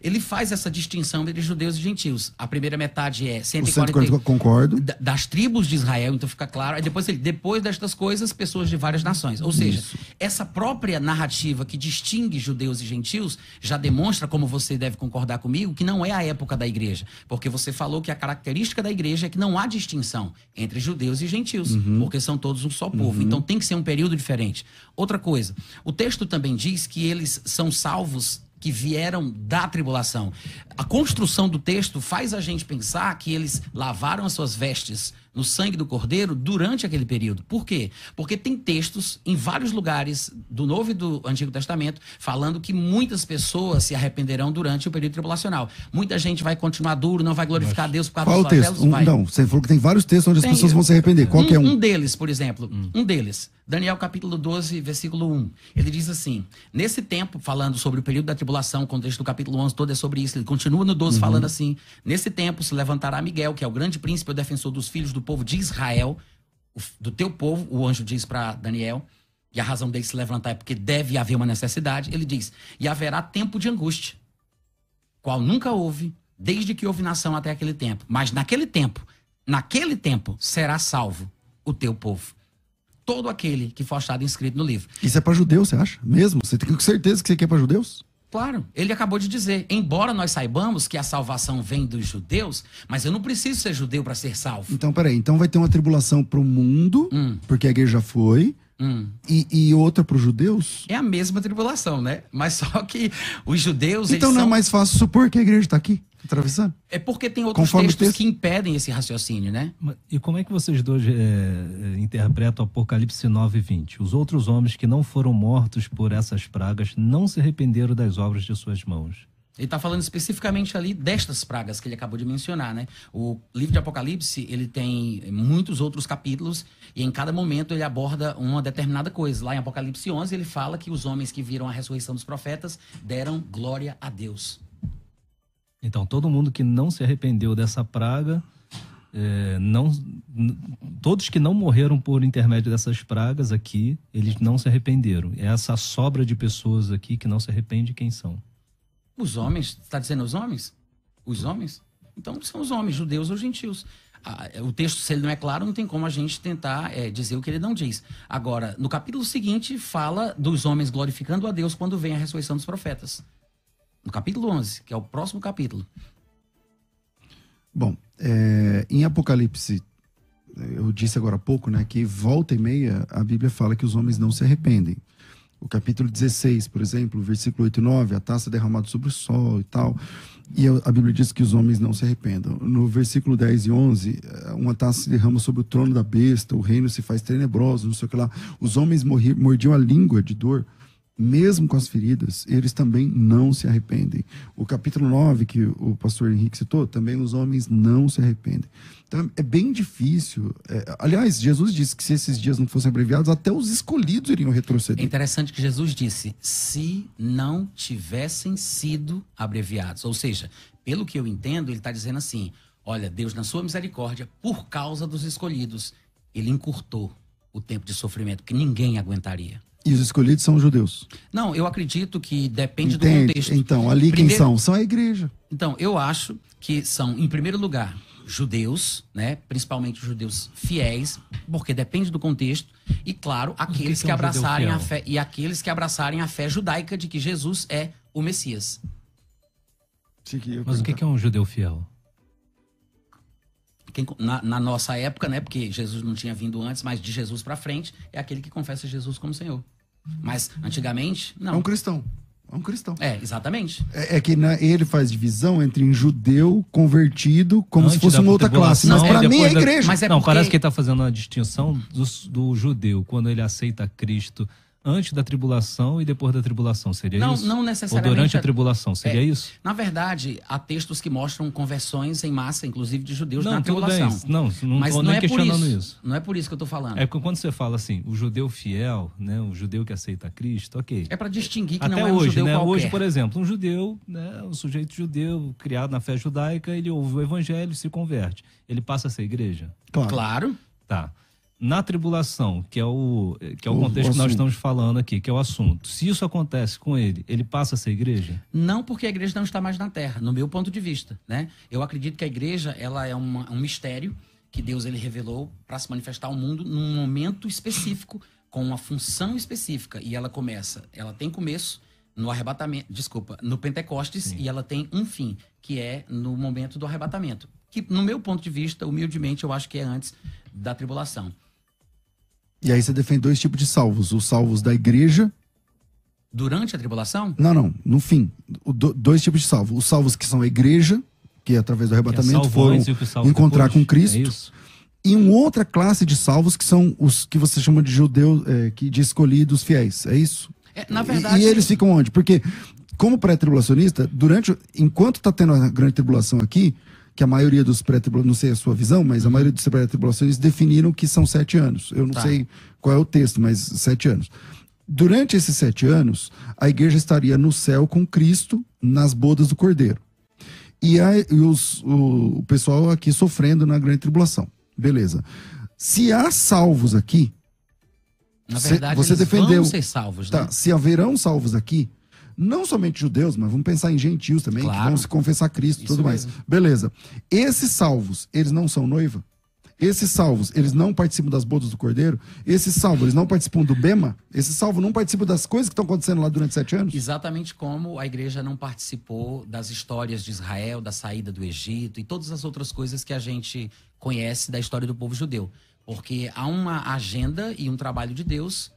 Ele faz essa distinção entre judeus e gentios. A primeira metade é 140. Concordo. Das tribos de Israel, então fica claro. Aí depois destas coisas, pessoas de várias nações. Ou seja, essa própria narrativa que distingue judeus e gentios já demonstra, como você deve concordar comigo, que não é a época da igreja. Porque você falou que a característica da igreja é que não há distinção entre judeus e gentios. Porque são todos um só povo. Então tem que ser um período diferente. Outra coisa, o texto também diz que eles são salvos que vieram da tribulação. A construção do texto faz a gente pensar que eles lavaram as suas vestes no sangue do Cordeiro durante aquele período. Por quê? Porque tem textos em vários lugares do Novo e do Antigo Testamento falando que muitas pessoas se arrependerão durante o período tribulacional. Muita gente vai continuar duro, não vai glorificar a Deus por causa dos flagelos. Não, você falou que tem vários textos onde as pessoas vão se arrepender. Qual que é um? Um deles, por exemplo, Daniel capítulo 12, versículo 1. Ele diz assim, nesse tempo, falando sobre o período da tribulação, o contexto do capítulo 11 todo é sobre isso, ele continua no 12 falando assim, nesse tempo se levantará Miguel, que é o grande príncipe, o defensor dos filhos do povo de Israel, do teu povo, o anjo diz para Daniel, e a razão dele se levantar é porque deve haver uma necessidade, ele diz, e haverá tempo de angústia, qual nunca houve, desde que houve nação até aquele tempo, mas naquele tempo será salvo o teu povo. Todo aquele que for achado inscrito no livro. Isso é para judeus, você acha? Mesmo? Você tem certeza que isso aqui é para judeus? Claro, ele acabou de dizer, embora nós saibamos que a salvação vem dos judeus, mas eu não preciso ser judeu para ser salvo. Então, peraí, então vai ter uma tribulação pro mundo, porque a igreja já foi, e outra para os judeus? É a mesma tribulação, né? Mas só que os judeus... Então não é mais fácil supor que a igreja está aqui, atravessando? É porque tem outros textos que impedem esse raciocínio, né? E como é que vocês dois interpretam Apocalipse 9:20? Os outros homens que não foram mortos por essas pragas não se arrependeram das obras de suas mãos. Ele está falando especificamente ali destas pragas que ele acabou de mencionar, né? O livro de Apocalipse, ele tem muitos outros capítulos e em cada momento ele aborda uma determinada coisa. Lá em Apocalipse 11 ele fala que os homens que viram a ressurreição dos profetas deram glória a Deus. Então, todo mundo que não se arrependeu dessa praga, todos que não morreram por intermédio dessas pragas aqui, eles não se arrependeram. É essa sobra de pessoas aqui que não se arrepende, quem são? Os homens, está dizendo os homens? Os homens? Então são os homens, judeus ou gentios. O texto, se ele não é claro, não tem como a gente tentar dizer o que ele não diz. Agora, no capítulo seguinte, fala dos homens glorificando a Deus quando vem a ressurreição dos profetas. No capítulo 11, que é o próximo capítulo. Bom, em Apocalipse, eu disse agora há pouco, né, que volta e meia a Bíblia fala que os homens não se arrependem. O capítulo 16, por exemplo, versículo 8 e 9, a taça derramada sobre o sol e tal. E a Bíblia diz que os homens não se arrependam. No versículo 10 e 11, uma taça se derrama sobre o trono da besta, o reino se faz tenebroso, não sei o que lá. Os homens mordiam a língua de dor, mesmo com as feridas, eles também não se arrependem. O capítulo 9, que o pastor Henrique citou, também os homens não se arrependem. Então é bem difícil. Aliás, Jesus disse que se esses dias não fossem abreviados, até os escolhidos iriam retroceder. É interessante que Jesus disse, se não tivessem sido abreviados. Ou seja, pelo que eu entendo, ele está dizendo assim, olha, Deus na sua misericórdia, por causa dos escolhidos, ele encurtou o tempo de sofrimento que ninguém aguentaria. E os escolhidos são os judeus. Não, eu acredito que depende do Entende? contexto. Então, ali quem são? São a igreja. Então, eu acho que são, em primeiro lugar, judeus, né? Principalmente judeus fiéis, porque depende do contexto. E, claro, aqueles que abraçarem a fé e aqueles que abraçarem a fé judaica de que Jesus é o Messias. Mas o que é um judeu fiel? Na nossa época, né? Porque Jesus não tinha vindo antes, mas de Jesus para frente é aquele que confessa Jesus como Senhor. Mas antigamente, não. É um cristão. É um cristão. Exatamente. Ele faz divisão entre um judeu convertido, como Antes se fosse uma outra classe. Mas para mim é a igreja. Mas não, parece que ele está fazendo uma distinção do judeu, quando ele aceita Cristo antes da tribulação e depois da tribulação, seria isso? Não necessariamente. Ou durante a tribulação, seria isso? Na verdade, há textos que mostram conversões em massa, inclusive de judeus Não, na tudo tribulação. bem. Não Mas estou não nem é por questionando isso. isso. Não é por isso que eu estou falando. É porque quando você fala assim, o judeu fiel, né, o judeu que aceita Cristo, ok. É para distinguir que Até não é um hoje, judeu né? qualquer. Hoje, por exemplo, um judeu, né, um sujeito judeu criado na fé judaica, ele ouve o evangelho e se converte. Ele passa a ser igreja? Claro. Tá. Na tribulação, que é o contexto que nós estamos falando aqui, que é o assunto. Se isso acontece com ele, ele passa a ser igreja? Não, porque a igreja não está mais na terra, no meu ponto de vista, né? Eu acredito que a igreja, ela é um mistério que Deus ele revelou para se manifestar ao mundo num momento específico, com uma função específica. E ela tem começo no arrebatamento, no Pentecostes, e ela tem um fim, que é no momento do arrebatamento. Que, no meu ponto de vista, humildemente, eu acho que é antes da tribulação. E aí você defende dois tipos de salvos. Os salvos da igreja. Durante a tribulação? Não. No fim. Dois tipos de salvos. Os salvos que são a igreja, que através do arrebatamento foram encontrar com Cristo. É isso? E uma outra classe de salvos que são os que você chama de judeus, de escolhidos fiéis. É isso? Na verdade... E eles ficam onde? Porque, como pré-tribulacionista, enquanto está tendo a grande tribulação aqui, que a maioria dos pré-tribulacionistas, não sei a sua visão, mas a maioria dos pré-tribulacionistas definiram que são 7 anos. Eu não sei qual é o texto, mas 7 anos. Durante esses 7 anos, a igreja estaria no céu com Cristo nas bodas do Cordeiro. E o pessoal aqui sofrendo na grande tribulação. Beleza. Se há salvos aqui... Na verdade, você eles defendeu, vão ser salvos, né? Se haverão salvos aqui, não somente judeus, mas vamos pensar em gentios também, que vão se confessar a Cristo e tudo mais. Beleza. Esses salvos, eles não são noiva? Esses salvos, eles não participam das bodas do Cordeiro? Esses salvos, eles não participam do Bema? Esses salvos não participam das coisas que estão acontecendo lá durante 7 anos? Exatamente como a igreja não participou das histórias de Israel, da saída do Egito e todas as outras coisas que a gente conhece da história do povo judeu. Porque há uma agenda e um trabalho de Deus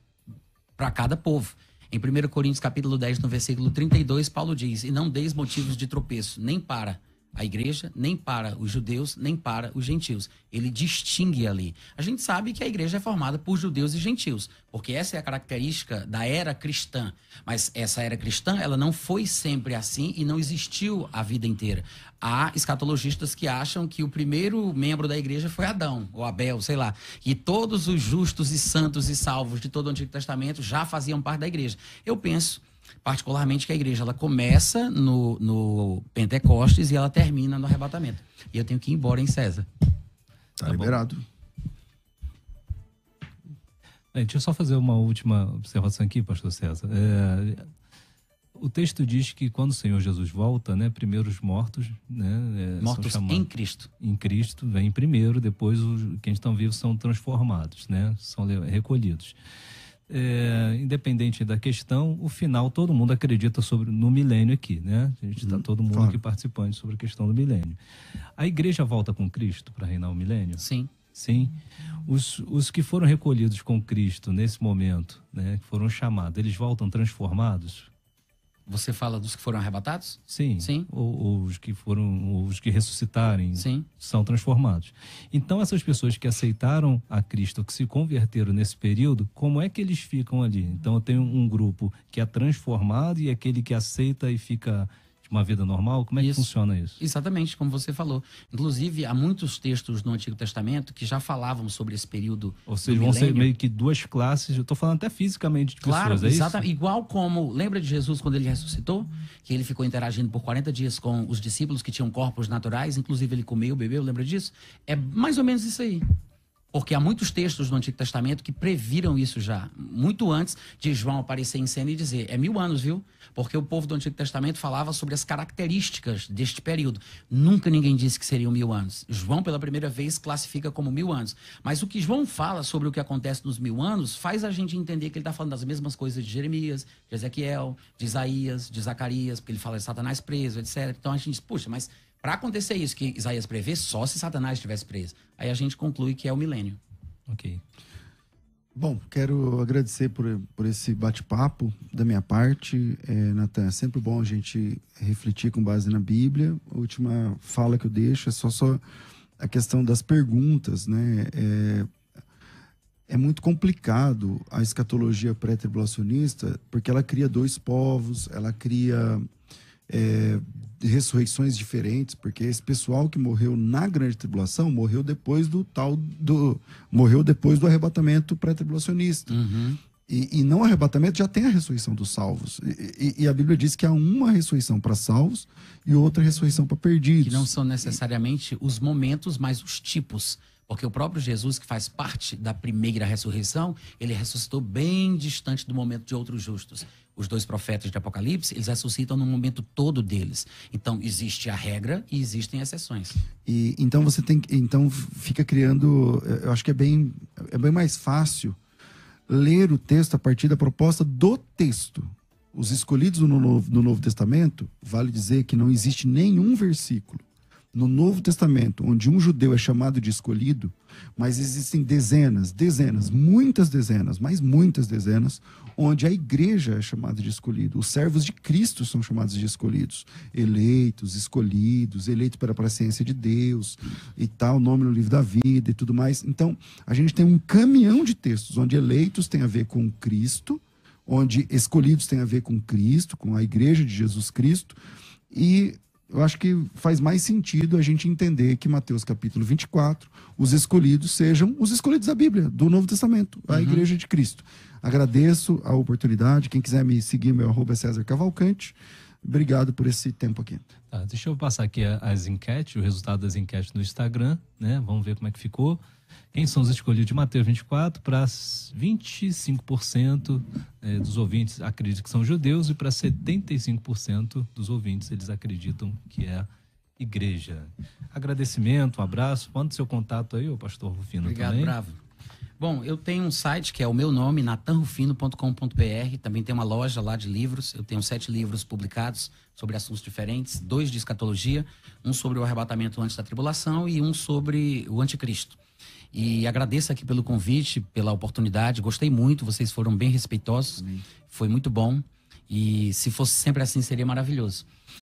para cada povo. Em 1 Coríntios capítulo 10, no versículo 32, Paulo diz, e não deis motivos de tropeço, nem para a igreja, nem para os judeus, nem para os gentios. Ele distingue ali. A gente sabe que a igreja é formada por judeus e gentios, porque essa é a característica da era cristã. Mas essa era cristã, ela não foi sempre assim e não existiu a vida inteira. Há escatologistas que acham que o primeiro membro da igreja foi Adão, ou Abel, sei lá. E todos os justos e santos e salvos de todo o Antigo Testamento já faziam parte da igreja. Eu penso particularmente que a igreja ela começa no Pentecostes e ela termina no arrebatamento. E eu tenho que ir embora em César. Tá liberado. Deixa eu só fazer uma última observação aqui, pastor César. O texto diz que quando o Senhor Jesus volta, né, primeiro os mortos, né, mortos são chamados, em Cristo. Em Cristo vem primeiro, depois os que estão vivos são transformados, né, são recolhidos. Independente da questão, o final todo mundo acredita no milênio aqui, né? A gente está todo mundo aqui participando sobre a questão do milênio. A igreja volta com Cristo para reinar o milênio? Sim. Sim. Os que foram recolhidos com Cristo nesse momento, né, que foram chamados, eles voltam transformados? Você fala dos que foram arrebatados? Sim. Sim. Ou os que ressuscitarem, sim, são transformados. Então, essas pessoas que aceitaram a Cristo, que se converteram nesse período, como é que eles ficam ali? Então, eu tenho um grupo que é transformado e aquele que aceita e fica de uma vida normal. Como é que funciona isso? Exatamente, como você falou. Inclusive, há muitos textos no Antigo Testamento que já falavam sobre esse período. Ou seja, vão ser meio que duas classes. Eu estou falando até fisicamente de pessoas, claro, é exatamente. isso? Igual como, lembra de Jesus quando ele ressuscitou? Que ele ficou interagindo por 40 dias com os discípulos que tinham corpos naturais, inclusive ele comeu, bebeu, lembra disso? É mais ou menos isso aí. Porque há muitos textos no Antigo Testamento que previram isso já, muito antes de João aparecer em cena e dizer, 1000 anos, viu? Porque o povo do Antigo Testamento falava sobre as características deste período. Nunca ninguém disse que seriam 1000 anos. João, pela primeira vez, classifica como 1000 anos. Mas o que João fala sobre o que acontece nos 1000 anos faz a gente entender que ele está falando das mesmas coisas de Jeremias, de Ezequiel, de Isaías, de Zacarias, porque ele fala de Satanás preso, etc. Então a gente diz, puxa, mas para acontecer isso que Isaías prevê, só se Satanás estivesse preso. Aí a gente conclui que é o milênio. Ok. Bom, quero agradecer por esse bate-papo da minha parte. Natan, é sempre bom a gente refletir com base na Bíblia. A última fala que eu deixo é só a questão das perguntas, né? É muito complicado a escatologia pré-tribulacionista, porque ela cria dois povos, ela cria ressurreições diferentes, porque esse pessoal que morreu na grande tribulação morreu depois morreu depois do arrebatamento pré-tribulacionista. E não arrebatamento, já tem a ressurreição dos salvos. E a Bíblia diz que há uma ressurreição para salvos e outra ressurreição para perdidos. Que não são necessariamente os momentos, mas os tipos. Porque o próprio Jesus, que faz parte da primeira ressurreição, ele ressuscitou bem distante do momento de outros justos. Os dois profetas de Apocalipse, eles ressuscitam no momento todo deles. Então, existe a regra e existem exceções. Então, então fica criando... Eu acho que é bem mais fácil ler o texto a partir da proposta do texto. Os escolhidos no Novo Testamento, vale dizer que não existe nenhum versículo no Novo Testamento onde um judeu é chamado de escolhido, mas existem dezenas, muitas dezenas, onde a igreja é chamada de escolhido. Os servos de Cristo são chamados de escolhidos. Eleitos, escolhidos, eleitos para a presciência de Deus e tal, nome no livro da vida e tudo mais. Então, a gente tem um caminhão de textos onde eleitos tem a ver com Cristo, onde escolhidos tem a ver com Cristo, com a igreja de Jesus Cristo. E eu acho que faz mais sentido a gente entender que Mateus capítulo 24, os escolhidos sejam os escolhidos da Bíblia, do Novo Testamento, a igreja de Cristo. Agradeço a oportunidade. Quem quiser me seguir, meu @ é César Cavalcante. Obrigado por esse tempo aqui. Tá, deixa eu passar aqui as enquetes, o resultado das enquetes no Instagram, né? Vamos ver como é que ficou. Quem são os escolhidos de Mateus 24? Para 25% dos ouvintes acreditam que são judeus e para 75% dos ouvintes eles acreditam que é igreja. Agradecimento, um abraço. Manda seu contato aí, o pastor Rufino. Obrigado, também. Bravo. Bom, eu tenho um site que é o meu nome, natanrufino.com.br. Também tem uma loja lá de livros. Eu tenho 7 livros publicados sobre assuntos diferentes. 2 de escatologia, um sobre o arrebatamento antes da tribulação e um sobre o anticristo. E agradeço aqui pelo convite, pela oportunidade. Gostei muito, vocês foram bem respeitosos. Foi muito bom. E se fosse sempre assim, seria maravilhoso.